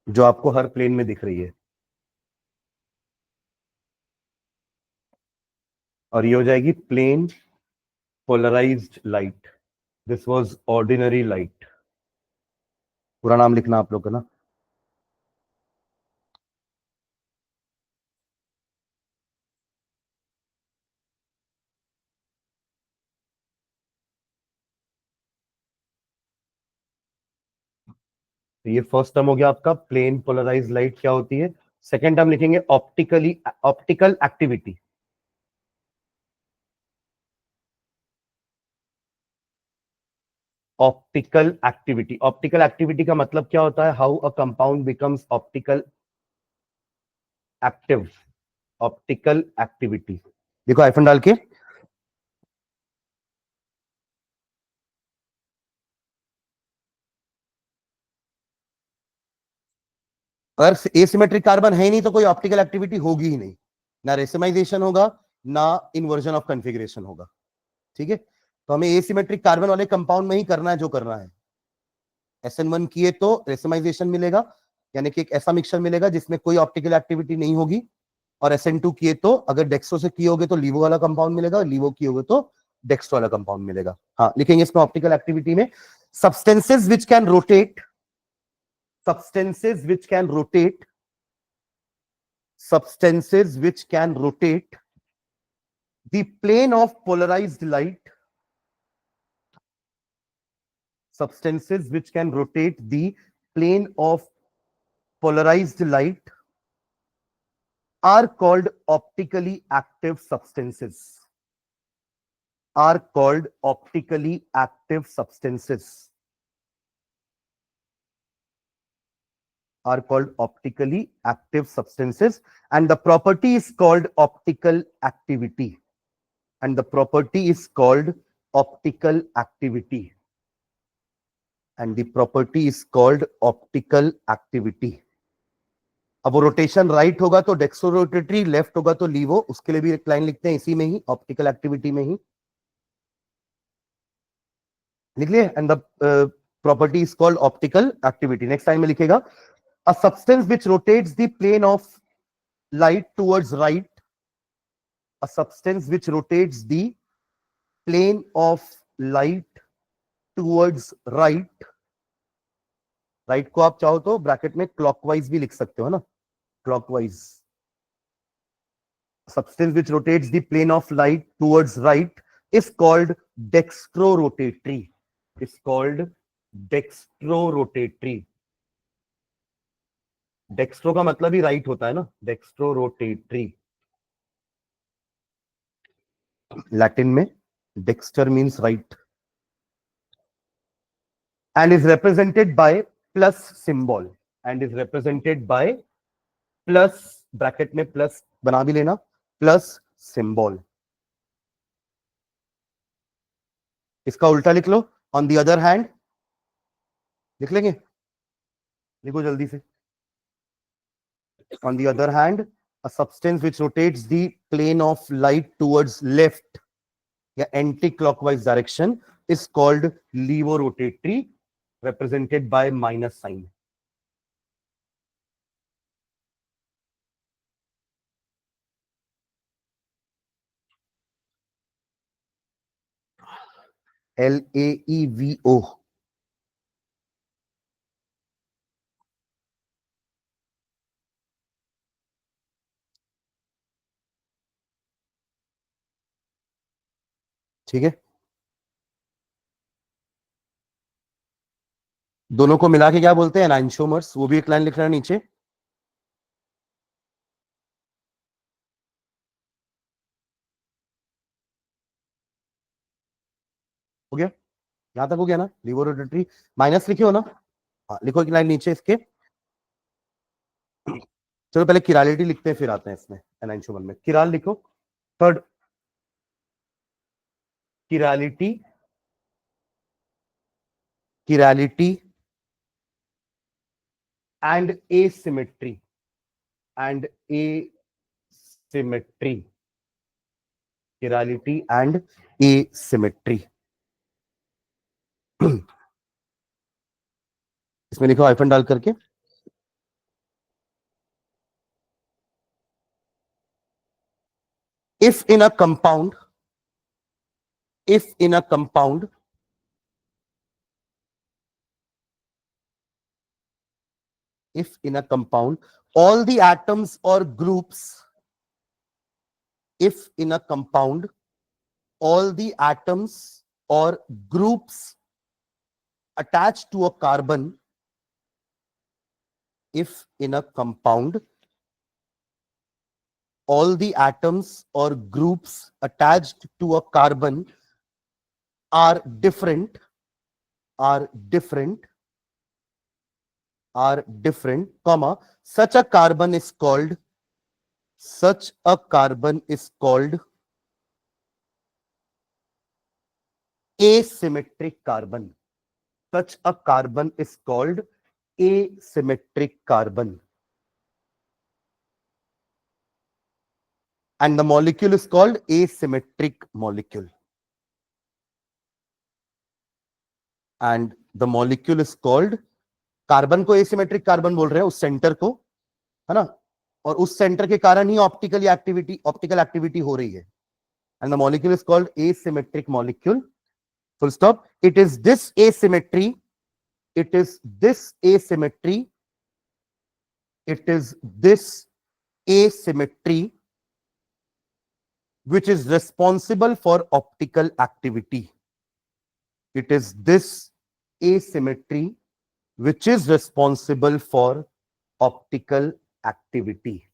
जो आपको हर प्लेन में दिख रही है, और ये हो जाएगी plane polarised light. This was ordinary light. पूरा नाम लिखना आप लोग का ना। तो ये फर्स्ट टर्म हो गया आपका, प्लेन पोलराइज्ड लाइट क्या होती है। सेकेंड टर्म लिखेंगे optically, optical activity. Optical activity, optical activity का मतलब क्या होता है, how a compound becomes optical active. Optical activity देखो आइफन डाल के। अगर एसिमेट्रिक कार्बन है ही नहीं तो कोई ऑप्टिकल एक्टिविटी होगी ही नहीं, ना रेसिमाइजेशन होगा ना इन्वर्जन ऑफ कॉन्फ़िगरेशन होगा। ठीक है, तो हमें एसिमेट्रिक कार्बन वाले कंपाउंड में ही करना है जो करना है। SN1 किए तो रेसिमाइजेशन मिलेगा, यानी कि एक ऐसा मिक्सचर मिलेगा जिसमें कोई ऑप्टिकल एक्टिविटी नहीं होगी। और SN2 किए तो अगर डेक्स्ट्रो से किए होगे तो लीवो वाला कंपाउंड मिलेगा, लीवो किए होगे तो डेक्स्ट्रो वाला कंपाउंड मिलेगा। हाँ लिखेंगे इसमें ऑप्टिकल एक्टिविटी में, substances which can rotate, substances which can rotate, substances which can rotate the plane of polarized light, substances which can rotate the plane of polarized light are called optically active substances, are called optically active substances, are called optically active substances, and the property is called optical activity, and the property is called optical activity, and the property is called optical activity. अब वो rotation right होगा तो डेक्सोरोटेटरी, left होगा तो लीवो, उसके लिए भी एक लाइन लिखते हैं इसी में ही, ऑप्टिकल एक्टिविटी में ही लिख लिए, and the property is called optical activity. Next line में लिखेगा, a substance which rotates the plane of light towards right, a substance which rotates the plane of light towards right, right को आप चाहो तो ब्रैकेट में clockwise भी लिख सकते हो ना, clockwise, substance which rotates the plane of light towards right is called dextrorotatory, is called dextrorotatory। Dextro का मतलब ही राइट होता है ना, डेक्स्ट्रोरोटेटरी। लैटिन में Dexter means right, and is represented by plus symbol, and is represented by plus, bracket में plus बना भी लेना, प्लस सिंबल। इसका उल्टा लिख लो, ऑन द अदर हैंड, लिख लेंगे, लिखो जल्दी से। On the other hand, a substance which rotates the plane of light towards left या anti-clockwise direction is called levorotatory, represented by minus sign. LAEVO। ठीक है, दोनों को मिला के क्या बोलते हैं? एनाइंशोमर्स। वो भी एक लाइन लिख रहा है नीचे। हो गया? यहां तक हो गया ना? लिवोरोटेटरी माइनस लिखे हो ना? हाँ, लिखो एक लाइन नीचे इसके। चलो पहले किरालिटी लिखते हैं, फिर आते हैं इसमें एनाइंशोमर में। किराल लिखो। Third, chirality, chirality and asymmetry, and asymmetry, chirality and asymmetry. इसमें लिखो हाइफन डाल करके। if in a compound if in a compound if in a compound all the atoms or groups if in a compound all the atoms or groups attached to a carbon if in a compound all the atoms or groups attached to a carbon are different are different are different comma such a carbon is called asymmetric carbon. Such a carbon is called asymmetric carbon. And the molecule is called asymmetric molecule. And the molecule is called, carbon को asymmetric carbon बोल रहे हैं उस centre को, है ना? और उस सेंटर के कारण ही ऑप्टिकल एक्टिविटी हो रही है. And the molecule is called asymmetric molecule. Full stop. It is this asymmetry it is this asymmetry which is responsible for optical activity. It is this asymmetry which is responsible for optical activity.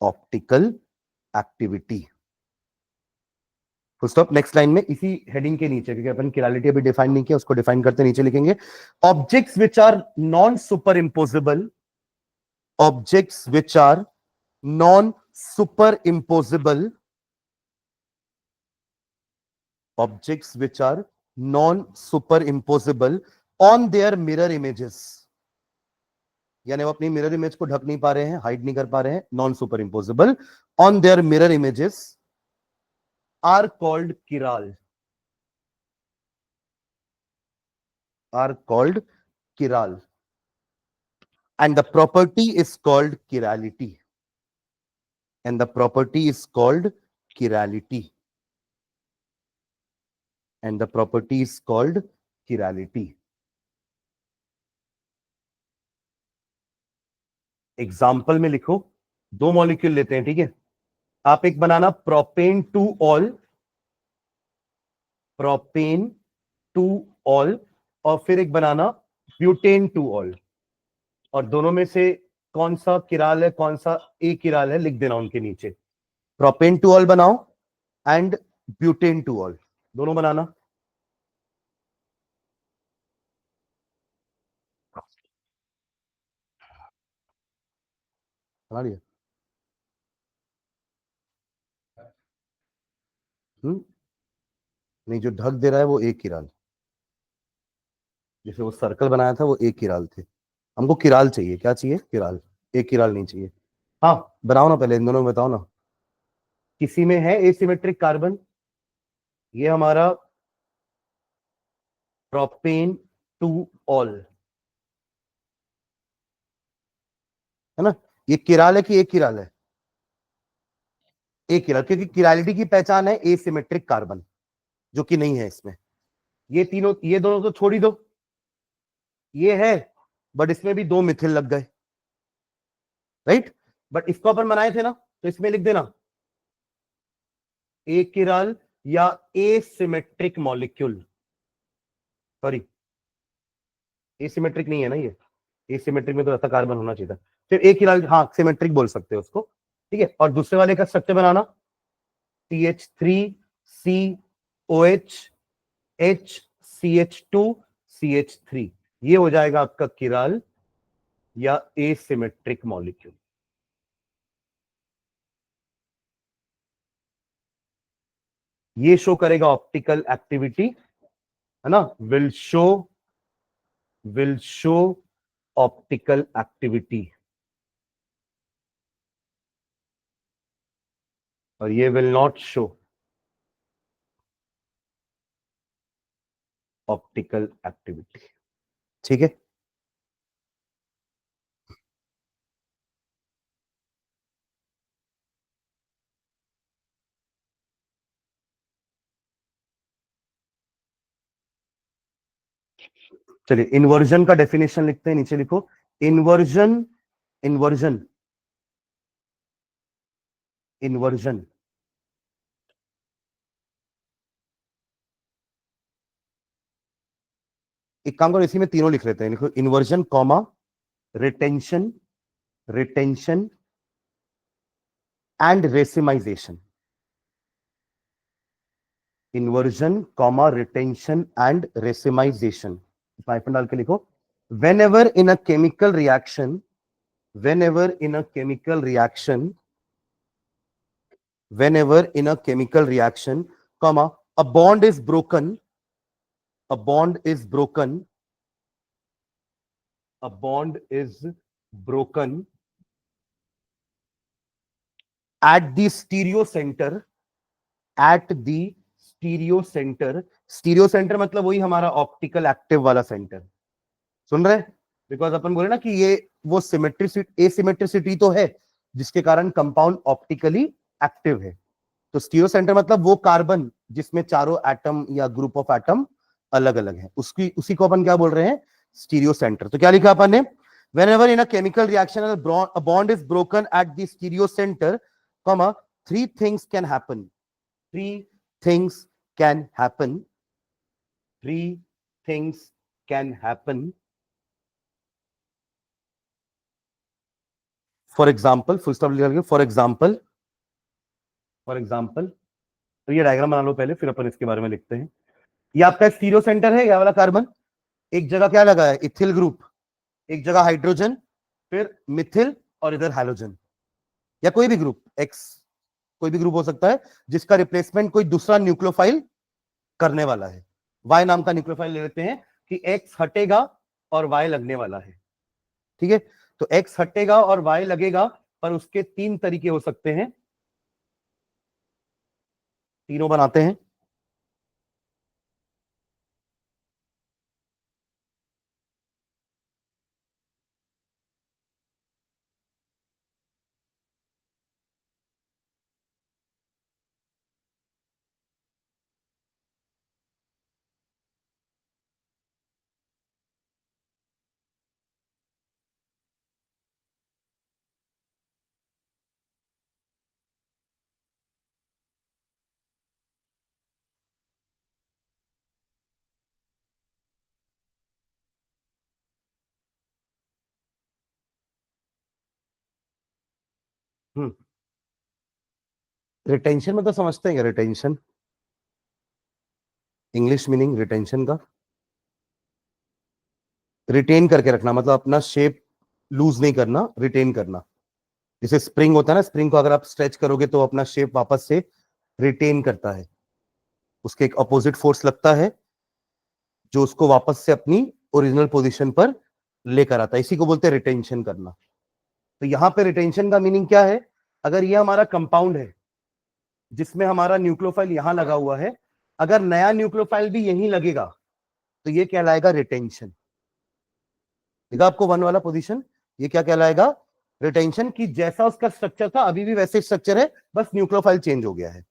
Optical activity. Full stop. Next line में इसी heading के नीचे, क्योंकि अपन किरालिटी अभी define नहीं किया, उसको define करते नीचे लिखेंगे objects which are non superimposable. Objects which are non superimposable. Objects which are non-superimposable on their mirror images. यानी वो अपनी मिरर इमेज को ढक नहीं पा रहे हैं, हाइड नहीं कर पा रहे हैं. Non superimposable on their mirror images are called chiral. Are called chiral. And the property is called chirality. And the property is called chirality. And the property is called chirality. Example में लिखो. दो molecule लेते हैं, ठीक है? आप एक बनाना propane two ol, propane two ol, और फिर एक बनाना ब्यूटेन टू ऑल. और दोनों में से कौन सा किराल है, कौन सा ए किराल है, लिख देना उनके नीचे. प्रोपेन टू ऑल बनाओ एंड ब्यूटेन टू ऑल, दोनों बनाना. बना लिया? नहीं, जो ढक दे रहा है वो एक किराल. जैसे वो सर्कल बनाया था वो एक किराल थे. हमको किराल चाहिए. क्या चाहिए? किराल. एक किराल नहीं चाहिए. हाँ, बनाओ ना, पहले इन दोनों में बताओ ना. किसी में है एसिमेट्रिक कार्बन. ये हमारा प्रोपेन टू ऑल है ना? ये किराल है कि एक किराल है? एक किराल, क्योंकि किरालिटी की पहचान है एसिमेट्रिक कार्बन, जो कि नहीं है इसमें. ये तीनों, ये दोनों तो छोड़ ही दो. ये है, बट इसमें भी दो मिथिल लग गए, राइट? बट इसको अपन बनाए थे ना, तो इसमें लिख देना ए किराल या एसिमेट्रिक मॉलिक्यूल. सॉरी, एसिमेट्रिक नहीं है ना ये, एसिमेट्रिक में तो ऐसा कार्बन होना चाहिए था। फिर एक ही लाइन, हाँ सिमेट्रिक बोल सकते हो उसको, ठीक है। और दूसरे वाले का स्ट्रक्चर बनाना, CH3COH HCH2CH3, ये हो जाएगा आपका किराल या एसिमेट्रिक मॉलिक्यूल। ये शो करेगा ऑप्टिकल एक्टिविटी, है ना, विल शो ऑप्टिकल एक्टिविटी, और ये will not show optical activity, ठीक है। चलिए इन्वर्जन का डेफिनेशन लिखते हैं, नीचे लिखो इन्वर्जन, इन्वर्जन, इन्वर्जन, एक काम करो इसी में तीनों लिख लेते हैं, लिखो inversion comma retention, retention and racemisation, inversion comma retention and racemisation, hyphen डाल के लिखो whenever in a chemical reaction, whenever in a chemical reaction, whenever in a chemical reaction, comma, a bond is broken, a bond is broken, a bond is broken at the stereo center, at the stereo center, stereo center मतलब वही हमारा optical active वाला centre, सुन रहे? Because अपन बोले ना कि ये वो सिमेट्रिसिटी, एसिमेट्रिसिटी तो है जिसके कारण कंपाउंड ऑप्टिकली एक्टिव है। तो स्टीरियो सेंटर मतलब वो कार्बन जिसमें चारों एटम या ग्रुप ऑफ एटम अलग अलग है, उसकी उसी को अपन क्या बोल रहे हैं, स्टीरियो सेंटर। तो क्या लिखा अपन ने, whenever in a chemical reaction a bond is broken at the stereo center, comma, three things can happen, three things can happen, three things can happen, for example, full stop लिख के for example, for example, तो ये diagram बना लो पहले, फिर अपन इसके बारे में लिखते हैं। ये आपका स्टीरियो सेंटर है, ये वाला कार्बन, एक जगह क्या लगा है, इथिल ग्रुप, एक जगह हाइड्रोजन, फिर मिथिल, और इधर हैलोजन, या कोई भी ग्रुप एक्स, कोई भी ग्रुप हो सकता है जिसका रिप्लेसमेंट कोई दूसरा न्यूक्लियोफाइल करने वाला है। वाई नाम का न्यूक्लियोफाइल ले लेते हैं कि एक्स हटेगा और वाई लगने वाला है, ठीक है। तो एक्स हटेगा और वाई लगेगा, पर उसके तीन तरीके हो सकते हैं, तीनों बनाते हैं। रिटेंशन मतलब समझते हैं क्या, रिटेंशन, इंग्लिश मीनिंग रिटेंशन का, रिटेन करके रखना, मतलब अपना शेप लूज नहीं करना, रिटेन करना। जैसे स्प्रिंग होता है ना, स्प्रिंग को अगर आप स्ट्रेच करोगे तो अपना शेप वापस से रिटेन करता है, उसके एक अपोजिट फोर्स लगता है जो उसको वापस से अपनी ओरिजिनल पोजीशन पर लेकर आता है, इसी को बोलते हैं रिटेंशन करना। तो यहां पे रिटेंशन का मीनिंग क्या है, अगर ये हमारा कंपाउंड है जिसमें हमारा न्यूक्लियोफाइल यहां लगा हुआ है, अगर नया न्यूक्लियोफाइल भी यहीं लगेगा तो ये कहलाएगा रिटेंशन। देखा आपको वन वाला पोजीशन, ये क्या कहलाएगा, रिटेंशन, की जैसा उसका स्ट्रक्चर था अभी भी वैसे स्ट्रक्चर है, बस न्यूक्लियोफाइल चेंज हो गया है।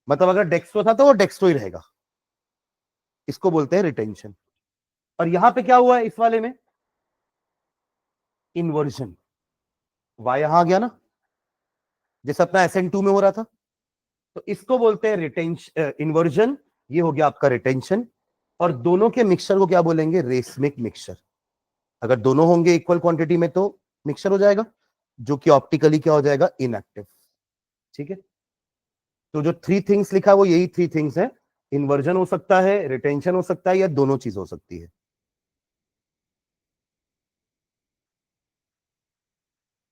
मतलब अगर डेक्स्ट्रो था तो वो डेक्स्ट्रो ही रहेगा, इसको बोलते हैं रिटेंशन। और यहां पे क्या हुआ है इस वाले में, इन्वर्जन, वाई यहां आ गया ना, जैसे अपना SN2 में हो रहा था, तो इसको बोलते हैं रिटेंशन, इन्वर्जन, ये हो गया आपका रिटेंशन। और दोनों के मिक्सचर को क्या बोलेंगे? Racemic mixture. अगर दोनों होंगे इक्वल क्वांटिटी में तो मिक्सचर हो जाएगा, जो कि ऑप्टिकली क्या हो जाएगा? इनएक्टिव। ठीक है, तो जो 3 थिंग्स लिखा है वो यही 3 थिंग्स है। इन्वर्जन हो सकता है, रिटेंशन हो सकता है, या दोनों चीज हो सकती है।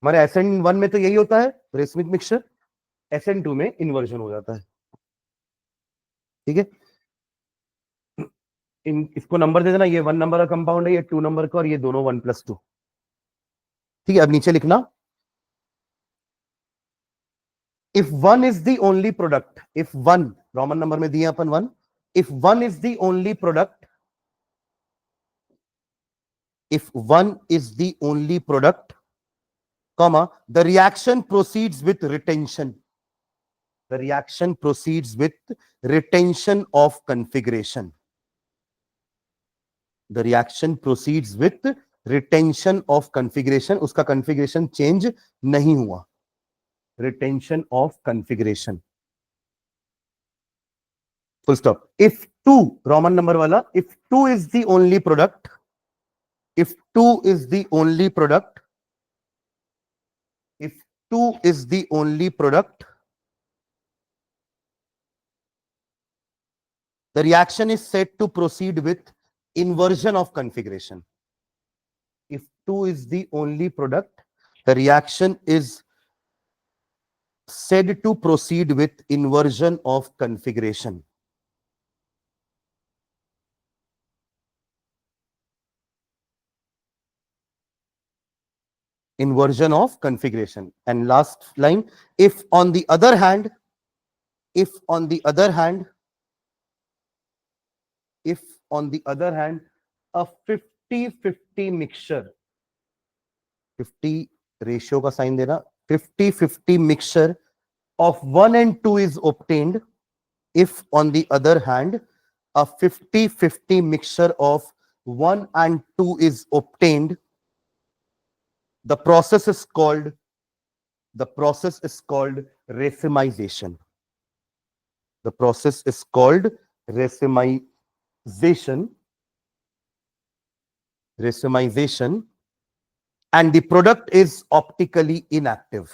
हमारे SN1 में तो यही होता है, रेसमिक मिक्सचर। SN2 में इन्वर्जन हो जाता है। ठीक है, इसको नंबर दे देना, ये 1 नंबर का कंपाउंड है, ये 2 नंबर का, और ये दोनों 1+2। ठीक है, अब नीचे लिखना, if 1 is the only product, if 1 Roman number में दिया अपन 1, if 1 is the only product, if 1 is the only product, comma, the reaction proceeds with retention. The reaction proceeds with retention of configuration. The reaction proceeds with retention of configuration. उसका configuration change नहीं हुआ. Retention of configuration. Full stop. If 2, Roman number वाला, if 2 is the only product, if 2 is the only product, if 2 is the only product, the reaction is said to proceed with inversion of configuration. If 2 is the only product, the reaction is said to proceed with inversion of configuration. Inversion of configuration. And last line, if on the other hand, if on the other hand, if on the other hand, a 50-50 mixture, 50 ratio का sign देना, 50-50 mixture of 1 and 2 is obtained, if on the other hand a 50-50 mixture of 1 and 2 is obtained, the process is called racemization. The process is called racemization, and the product is optically inactive.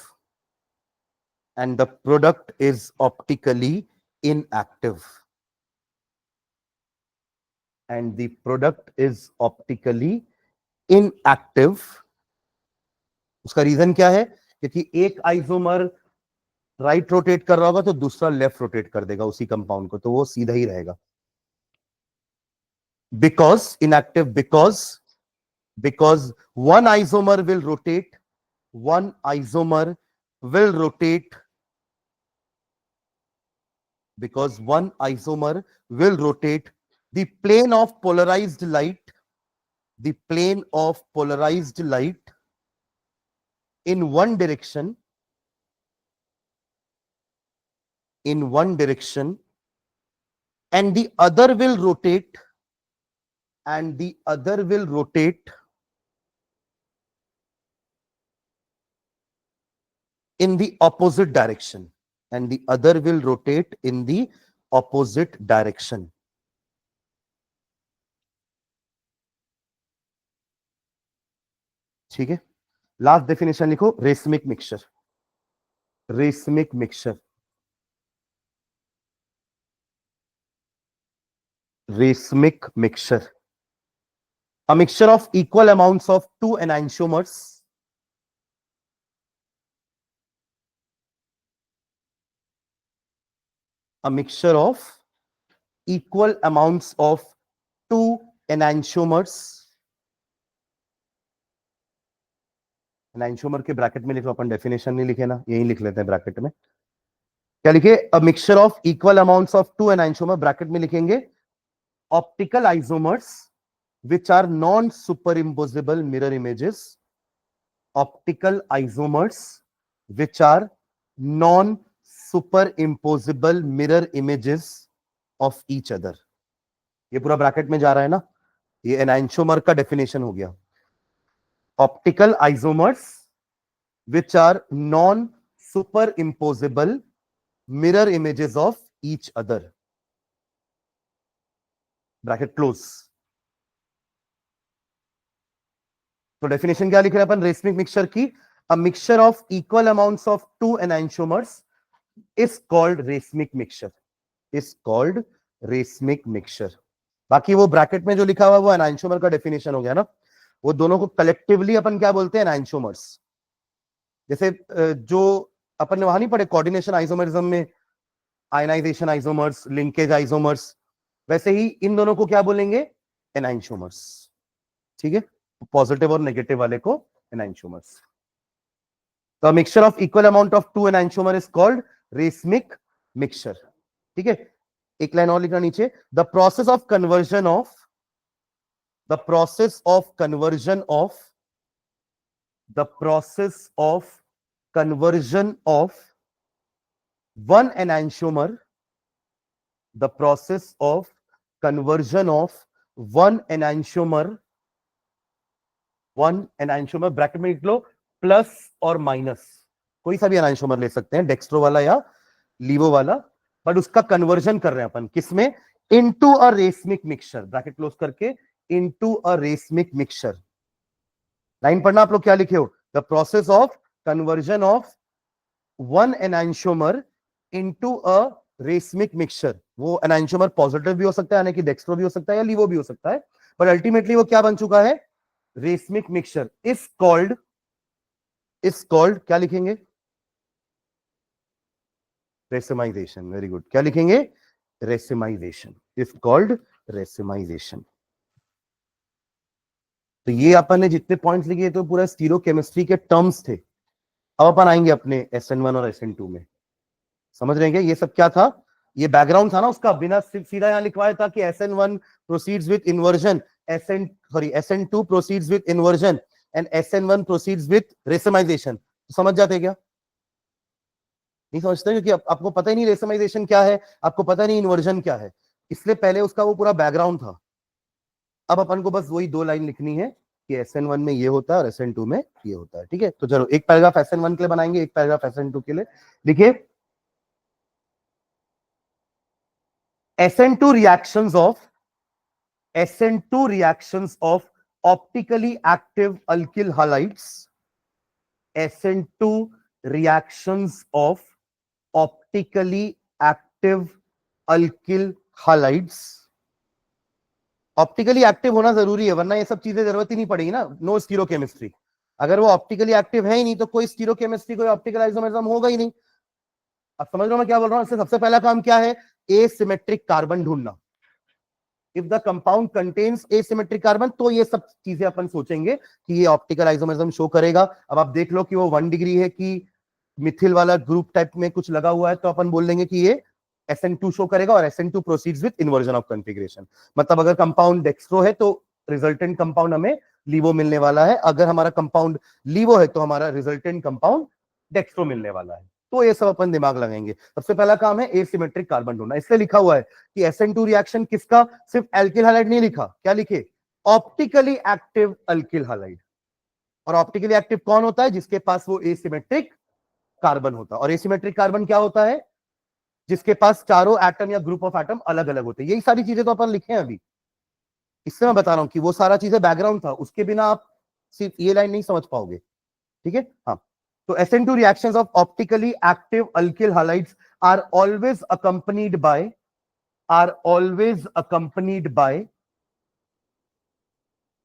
And the product is optically inactive. And the product is optically inactive. उसका reason क्या है? क्योंकि एक isomer right rotate कर रहा होगा तो दूसरा लेफ्ट रोटेट कर देगा उसी कंपाउंड को, तो वो सीधा ही रहेगा. Because inactive, because one isomer will rotate, because one isomer will rotate the plane of polarized light, in one direction, and the other will rotate, in the opposite direction, ठीक है. लास्ट डेफिनेशन लिखो, racemic mixture. A mixture of equal amounts of two enantiomers एनांशियोमर के bracket में लिखो, अपन definition नहीं लिखे ना, यही लिख लेते हैं ब्रैकेट में. क्या लिखे? A mixture of equal amounts of two enantiomer, bracket में लिखेंगे optical isomers which are non superimposable mirror images, optical isomers which are non superimposable mirror images of each other. ये पूरा ब्रैकेट में जा रहा है ना, ये एनांशियोमर का डेफिनेशन हो गया. Optical isomers which are non superimposable mirror images of each other. Bracket close. तो डेफिनेशन क्या लिख रहे हैं अपन रेसमिक मिक्सचर की? A mixture of equal amounts of two enantiomers is called racemic mixture, is called racemic mixture. बाकी वो bracket में जो लिखा हुआ वो एनाइंशोमर का डेफिनेशन हो गया ना, वो दोनों को कलेक्टिवली अपन क्या बोलते हैं? एनाइंशोमर्स। जैसे जो अपन ने वहां नहीं पढ़े कोऑर्डिनेशन आइसोमरिज्म में, आयनाइजेशन आइसोमर्स, लिंकेज आइसोमर्स, वैसे ही इन दोनों को क्या बोलेंगे? एनाइंशोमर्स। ठीक है, पॉजिटिव और नेगेटिव वाले को एनाइंशोमर्स। तो mixture of equal amount of two enantiomer is called racemic mixture. ठीक है, एक लाइन और लिखना नीचे, the process of conversion of, the process of conversion of, the process of conversion of one enantiomer, the process of conversion of one enantiomer bracket में लिख लो plus और minus, कोई सा भी एनाइंशोमर ले सकते हैं, डेक्स्ट्रो वाला या लीवो वाला, बट उसका कन्वर्जन कर रहे हैं अपन किसमें? Into a racemic mixture, bracket close करके, into a racemic mixture. Line पढ़ना आप लोग क्या लिखे हो? The process of conversion of one enantiomer into a racemic mixture. वो एनाइंशोमर पॉजिटिव भी हो सकता है, यानी कि डेक्स्ट्रो भी हो सकता है या लीवो भी हो सकता है, पर अल्टीमेटली वो क्या बन चुका है? Racemic mixture. Is called, is called क्या लिखेंगे? रेसिमाइजेशन। वेरी गुड, क्या लिखेंगे? रेसिमाइजेशन। Is called racemisation. तो ये अपन ने जितने पॉइंट्स लिखे तो पूरा स्टीरियोकेमिस्ट्री के टर्म्स थे। अब अपन आएंगे अपने SN1 और SN2 में। समझ रहे हैं क्या? ये सब क्या था? ये बैकग्राउंड था ना उसका, बिना सीधा यहां लिखवाया था कि SN1 proceeds with inversion, SN2 proceeds with inversion and SN1 proceeds with racemisation. तो समझ जाते क्या? नहीं समझते, क्योंकि आपको पता ही नहीं रेसिमाइजेशन क्या है, आपको पता नहीं इन्वर्जन क्या है, इसलिए पहले उसका वो पूरा बैकग्राउंड था। अब अपन को बस वही दो लाइन लिखनी है कि SN1 में ये होता है और SN2 में ये होता है। ठीक है, तो चलो एक पैराग्राफ SN1 के लिए बनाएंगे, एक पैराग्राफ SN2 के लिए। देखिए, SN2 reactions of, SN2 reactions of optically active alkyl halides, SN2 reactions of optically active alkyl halides। Optically active होना जरूरी है, वरना ये सब चीजें जरूरत ही नहीं पड़ेगी ना, नो स्टीरियोकेमिस्ट्री। अगर वो ऑप्टिकली एक्टिव है ही नहीं तो कोई स्टीरियोकेमिस्ट्री, कोई ऑप्टिकल आइसोमरिज्म होगा ही नहीं। अब समझ रहे हो मैं क्या बोल रहा हूं? इससे सबसे पहला काम क्या है? एसिमेट्रिक कार्बन ढूंढना। If the compound contains asymmetric carbon, तो ये सब चीजें अपन सोचेंगे कि ये ऑप्टिकल आइसोमरिज्म शो करेगा। अब आप देख लो कि वो 1 डिग्री है कि मिथिल वाला ग्रुप टाइप में कुछ लगा हुआ है, तो अपन बोल लेंगे कि ये SN2 शो करेगा और SN2 proceeds with inversion of configuration. मतलब अगर कंपाउंड डेक्स्ट्रो है तो रिजल्टेंट कंपाउंड हमें लीवो मिलने वाला है, अगर हमारा कंपाउंड लीवो है तो हमारा रिजल्टेंट कंपाउंड डेक्स्ट्रो मिलने वाला है। तो ये सब अपन दिमाग लगाएंगे। सबसे पहला काम है एसिमेट्रिक कार्बन ढूंढना। इसलिए लिखा हुआ है कि SN2 रिएक्शन किसका? सिर्फ एल्किल हैलाइड नहीं लिखा, क्या लिखे? Optically active alkyl halide. और ऑप्टिकली एक्टिव कौन होता है? जिसके पास वो एसिमेट्रिक कार्बन होता है। और एसिमेट्रिक कार्बन क्या होता है? जिसके पास चारों एटम या ग्रुप ऑफ एटम अलग अलग होते हैं। यही सारी चीजें तो अपन लिखे हैं अभी, इससे मैं बता रहा हूं कि वो सारा चीजें बैकग्राउंड था, उसके बिना आप सिर्फ ये लाइन नहीं समझ पाओगे। ठीक है, हाँ। तो SN2 reactions of optically active alkyl halides are always accompanied by, are always accompanied by,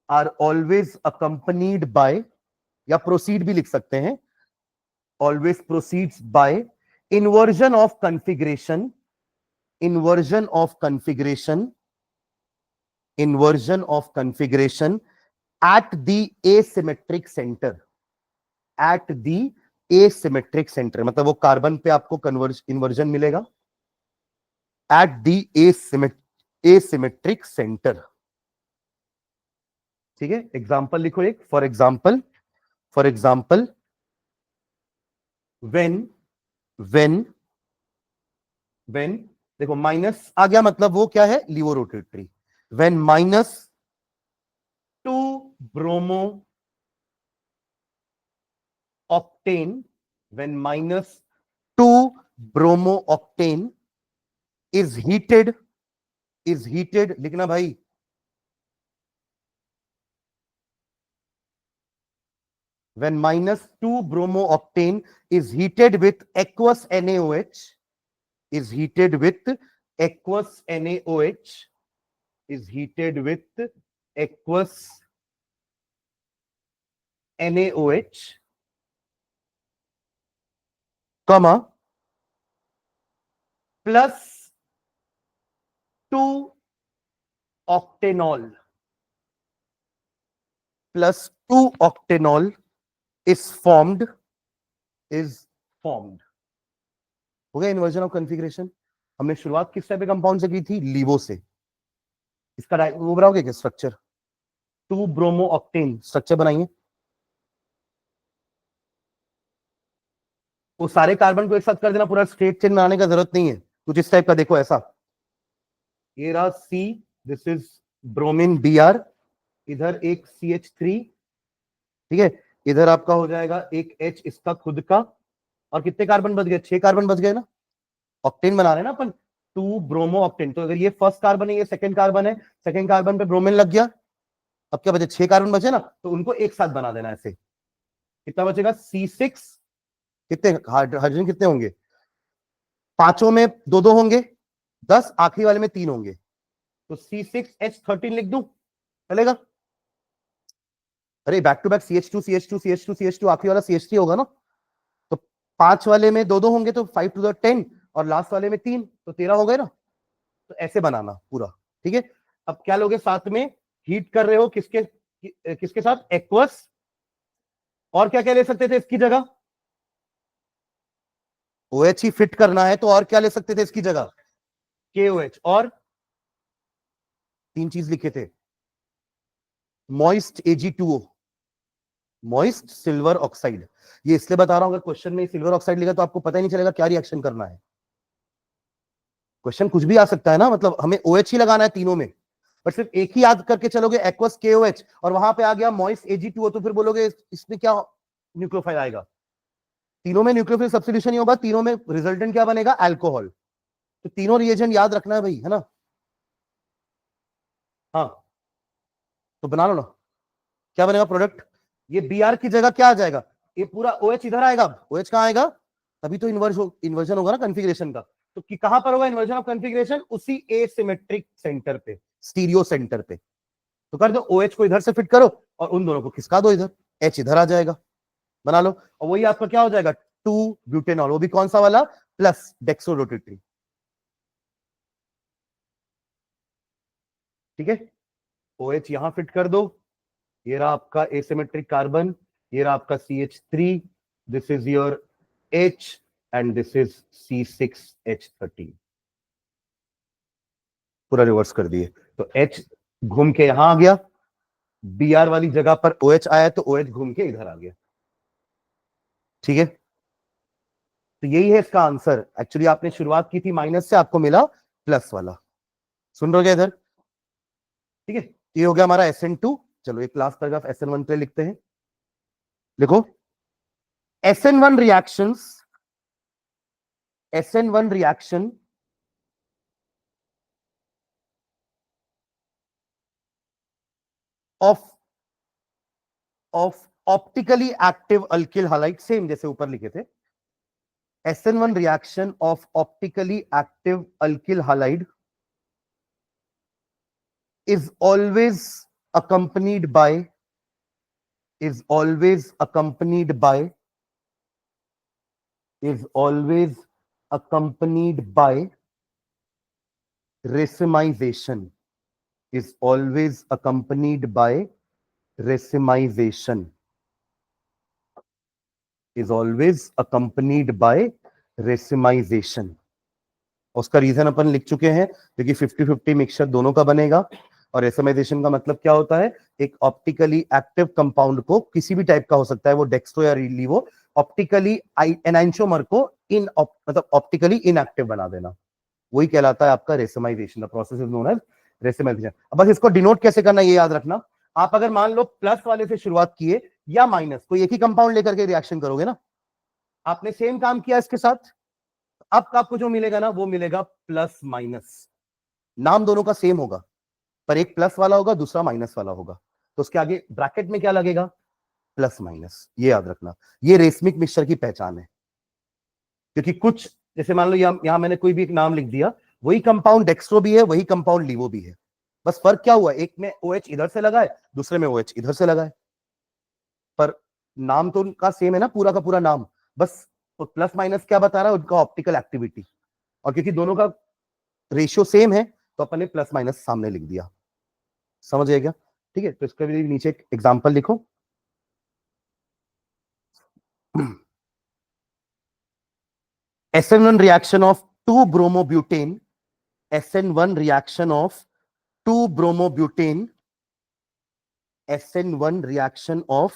are always accompanied by, या proceed भी लिख सकते हैं, always proceeds by inversion of configuration, inversion of configuration, inversion of configuration at the asymmetric center, at the asymmetric center। मतलब वो carbon पे आपको inversion मिलेगा at the asymmetric center। ठीक है, एग्जांपल लिखो एक। For example, for example, when when when देखो माइनस आ गया, मतलब वो क्या है? Laevorotatory. When -2 bromo octane, when -2 bromo octane is heated, is heated, लिखना भाई, when -2 bromo-octane is heated with aqueous NaOH, is heated with aqueous NaOH, is heated with aqueous NaOH, comma, plus 2 octanol, plus 2 octanol is formed, हो गया inversion of configuration. हमने शुरुआत किस type के compound से की थी? लीवो से। इसका वो बनाओगे क्या स्ट्रक्चर? 2 ब्रोमो ऑक्टेन स्ट्रक्चर बनाइए। वो सारे कार्बन को एक साथ कर देना, पूरा स्ट्रेट चेन बनाने का जरूरत नहीं है। कुछ इस टाइप का देखो, ऐसा, ये रहा सी, दिस इज ब्रोमीन Br, इधर एक CH3, ठीक है, इधर आपका हो जाएगा एक H इसका खुद का, और कितने कार्बन बच गए? 6 कार्बन बच गए ना, ऑक्टेन बना रहे हैं ना अपन, 2 ब्रोमो ऑक्टेन। तो अगर ये फर्स्ट कार्बन है, ये सेकंड कार्बन है, सेकंड कार्बन पे ब्रोमीन लग गया, अब क्या बचे? 6 कार्बन बचे ना, तो उनको एक साथ बना देना ऐसे। कितना बचेगा? C6, कितने हाइड्रोजन कितने होंगे? पांचों में 2-2 होंगे, 10, आखिरी वाले में 3 होंगे, तो C6H13 लिख दूं, चलेगा? अरे back to back CH2 CH2 CH2 CH2, आखिरी वाला CH3 होगा ना, तो 5 वाले में 2-2 होंगे, तो 5 to the 10, और लास्ट वाले में 3, तो 13 हो गए ना। तो ऐसे बनाना पूरा, ठीक है। अब क्या लोगे साथ में? हीट कर रहे हो किसके साथ? एक्वस। और क्या क्या ले सकते थे इसकी जगह? OH ही फिट करना है, तो और क्या ले सकते थे इसकी जगह? KOH। और 3 चीज लिखे थे, moist Ag2O, moist silver oxide. ये इसलिए बता रहा हूं, अगर क्वेश्चन में सिल्वर ऑक्साइड लिखा तो आपको पता ही नहीं चलेगा क्या रिएक्शन करना है। क्वेश्चन कुछ भी आ सकता है ना, मतलब हमें OH ही लगाना है तीनों में, बट सिर्फ एक ही याद करके चलोगे, एक्वस KOH, और वहां पे आ गया मॉइस्ट Ag2O, तो फिर बोलोगे इसमें क्या न्यूक्लियोफाइल आएगा? तीनों में न्यूक्लियोफिल सब्स्टिट्यूशन ही होगा, तीनों में रिजल्टेंट क्या बनेगा? अल्कोहल। तो तीनों रिएजेंट याद रखना है भाई, है ना? हाँ, तो बना लो ना, क्या बनेगा प्रोडक्ट? ये Br की जगह क्या आ जाएगा? ये पूरा OH इधर आएगा। OH कहां आएगा? तभी तो इन्वर्जन होगा ना कॉन्फ़िगरेशन का। तो कहां पर होगा इन्वर्जन ऑफ कॉन्फ़िगरेशन? उसी एसिमेट्रिक सेंटर पे, स्टीरियो सेंटर पे। तो कर दो, OH को इधर से फिट करो और उन दोनों को खिसका दो इधर, H इधर आ जाएगा, बना लो। और वही आपका क्या हो जाएगा? 2 ब्यूटेनॉल, वो भी कौन सा वाला? प्लस डेक्सो रोटेटरी, ठीक है। OH यहां फिट कर दो, ये रहा आपका एसिमेट्रिक कार्बन, ये रहा आपका CH3, this is your H, and this is C6H13, पूरा रिवर्स कर दिए। तो H घूम के यहां आ गया, Br वाली जगह पर OH आया, तो OH घूम के इधर आ गया, ठीक है। तो यही है इसका आंसर। एक्चुअली आपने शुरुआत की थी माइनस से, आपको मिला प्लस वाला। सुन रहे हो इधर? ठीक है, ये हो गया हमारा SN2। चलो एक लास्ट पैराग्राफ SN1 पे लिखते हैं, लिखो। SN1 reaction of optically active alkyl halide, same जैसे ऊपर लिखे थे। SN1 reaction of optically active alkyl halide is always accompanied by racemization, is always accompanied by racemization, is always accompanied by racemization। उसका reason अपन लिख चुके हैं, क्योंकि 50-50 mixture दोनों का बनेगा। और रेसमाइजेशन का मतलब क्या होता है? एक ऑप्टिकली एक्टिव कंपाउंड को, किसी भी टाइप का हो सकता है, वो डेक्स्ट्रो या लीवो, ऑप्टिकली एनाइंशोमर को मतलब ऑप्टिकली इनएक्टिव बना देना, वही कहलाता है आपका racemisation. The process is known as racemisation. अब बस इसको डिनोट कैसे करना ये याद रखना। आप अगर मान लो प्लस वाले से शुरुआत किए या माइनस, कोई एक ही कंपाउंड लेकर के रिएक्शन करोगे ना, आपने सेम काम किया इसके साथ, अब आपको जो मिलेगा ना वो मिलेगा प्लस माइनस। नाम दोनों का सेम होगा, पर एक प्लस वाला होगा, दूसरा माइनस वाला होगा, तो उसके आगे ब्रैकेट में क्या लगेगा, प्लस माइनस। ये याद रखना, ये रेसमिक मिक्सचर की पहचान है। क्योंकि कुछ, जैसे मान लो यहां मैंने कोई भी एक नाम लिख दिया, वही कंपाउंड डेक्स्ट्रो भी है, वही कंपाउंड लीवो भी है, बस फर्क क्या हुआ, एक में OH इधर से लगा है, दूसरे में OH इधर से लगा है, पर नाम तो उनका सेम है ना, पूरा का पूरा नाम, बस तो प्लस माइनस क्या बता रहा है, उनका ऑप्टिकल एक्टिविटी। और क्योंकि दोनों का रेशियो सेम है, तो अपन ने प्लस माइनस सामने लिख दिया। समझ गए क्या? ठीक है, तो इसका भी नीचे एक एग्जांपल लिखो। SN1 reaction of 2-bromobutane, SN1 reaction of 2-bromobutane, SN1 reaction of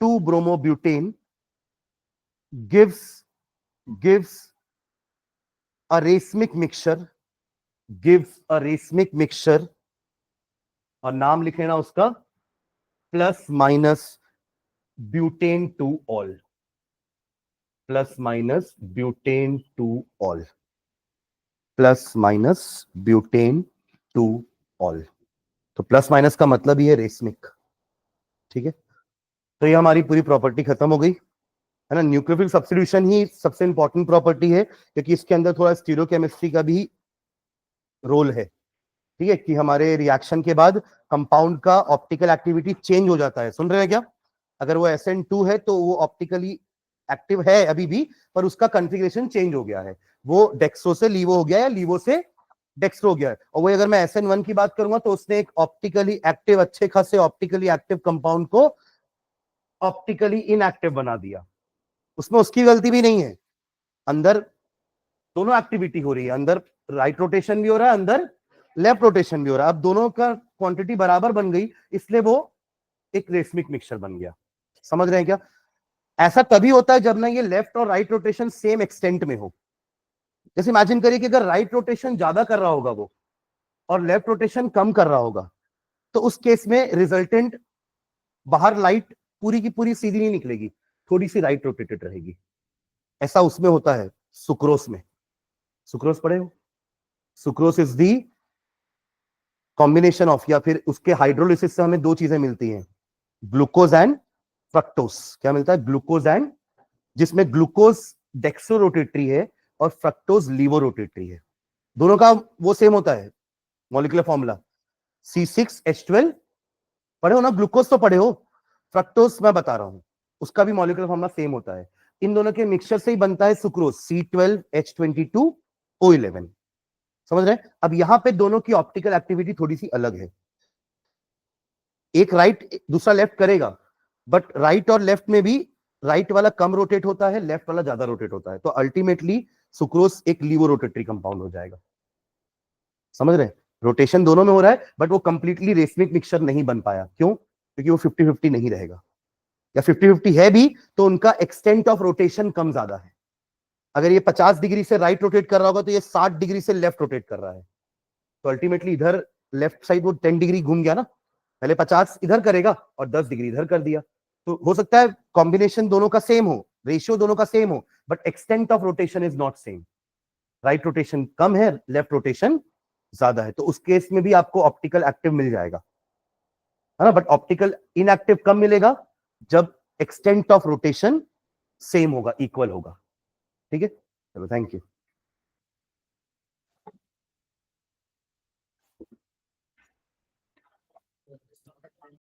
2-bromobutane gives a racemic mixture, और नाम लिख लेना उसका plus minus butane two all, plus minus butane two all, plus minus butane two all. तो plus minus का मतलब ही है racemic. ठीक है, तो ये हमारी पूरी प्रॉपर्टी खत्म हो गई है ना। न्यूक्लियोफिल सब्स्टिट्यूशन ही सबसे इंपॉर्टेंट प्रॉपर्टी है, क्योंकि इसके अंदर थोड़ा स्टीरियोकेमिस्ट्री का भी रोल है। ठीक है, कि हमारे रिएक्शन के बाद कंपाउंड का ऑप्टिकल एक्टिविटी चेंज हो जाता है। सुन रहे हैं क्या? अगर वो SN2 है तो वो ऑप्टिकली एक्टिव है अभी भी, पर उसका कॉन्फ़िगरेशन चेंज हो गया है, वो डेक्स्ट्रो से लीवो हो गया है या लीवो से डेक्स्ट्रो हो गया है। और वही अगर मैं SN1 की बात करूंगा तो उसने एक ऑप्टिकली एक्टिव, अच्छे खासे ऑप्टिकली एक्टिव कंपाउंड को ऑप्टिकली इनएक्टिव बना दिया। उसमें उसकी गलती भी नहीं है, अंदर दोनों एक्टिविटी हो रही है, अंदर राइट रोटेशन भी हो रहा है, अंदर लेफ्ट रोटेशन भी हो रहा है। अब दोनों का क्वांटिटी बराबर बन गई, इसलिए वो एक रेसमिक मिक्सचर बन गया। समझ रहे हैं क्या? ऐसा तभी होता है जब ना ये लेफ्ट और राइट रोटेशन सेम एक्सटेंट में हो। जैसे इमेजिन करिए कि अगर राइट रोटेशन ज्यादा कर रहा होगा वो, और लेफ्ट रोटेशन कम कर रहा होगा, तो उस केस में रिजल्टेंट बाहर लाइट पूरी की पूरी सीधी नहीं निकलेगी, थोड़ी सी राइट रोटेटेड रहेगी। ऐसा उसमें होता है सुक्रोस में। सुक्रोस पढ़े हो? Sucrose is the combination of, या फिर उसके हाइड्रोलिसिस से हमें दो चीजें मिलती हैं, ग्लूकोज एंड फ्रक्टोस। क्या मिलता है? ग्लूकोज एंड, जिसमें ग्लूकोज डेक्सो रोटेटरी है और फ्रक्टोज लीवो रोटेटरी है। दोनों का वो सेम होता है मॉलिक्यूलर फॉर्मूला, C6H12। पढ़े हो ना? ग्लूकोज तो पढ़े हो, फ्रक्टोज मैं बता रहा हूं, उसका भी मॉलिक्यूलर फॉर्मूला सेम होता है। इन दोनों के मिक्सचर से ही बनता है सुक्रोज, C12H22O11। समझ रहे हैं? अब यहां पे दोनों की ऑप्टिकल एक्टिविटी थोड़ी सी अलग है, एक राइट दूसरा लेफ्ट करेगा, बट राइट और लेफ्ट में भी राइट वाला कम रोटेट होता है, लेफ्ट वाला ज्यादा रोटेट होता है, तो अल्टीमेटली सुक्रोज एक लीवो रोटेटरी कंपाउंड हो जाएगा। समझ रहे हैं? रोटेशन दोनों में हो रहा है, बट वो कंप्लीटली रेसमिक मिक्सचर नहीं बन पाया। क्यों? क्योंकि वो 50-50 नहीं रहेगा, या 50-50 है भी तो उनका एक्सटेंट ऑफ रोटेशन कम ज्यादा है। अगर ये 50 डिग्री से राइट रोटेट कर रहा होगा तो ये 60 डिग्री से लेफ्ट रोटेट कर रहा है, तो अल्टीमेटली इधर लेफ्ट साइड वो 10 डिग्री घूम गया ना, पहले 50 इधर करेगा और 10 डिग्री इधर कर दिया। तो हो सकता है कॉम्बिनेशन दोनों का सेम हो, रेशियो दोनों का सेम हो, but extent of rotation is not same. Right rotation कम है, लेफ्ट रोटेशन ज्यादा है, तो उस केस में भी आपको ऑप्टिकल एक्टिव मिल जाएगा, है ना। बट ऑप्टिकल इनएक्टिव कम मिलेगा जब एक्सटेंट ऑफ रोटेशन सेम होगा, इक्वल होगा। ठीक है, चलो थैंक यू।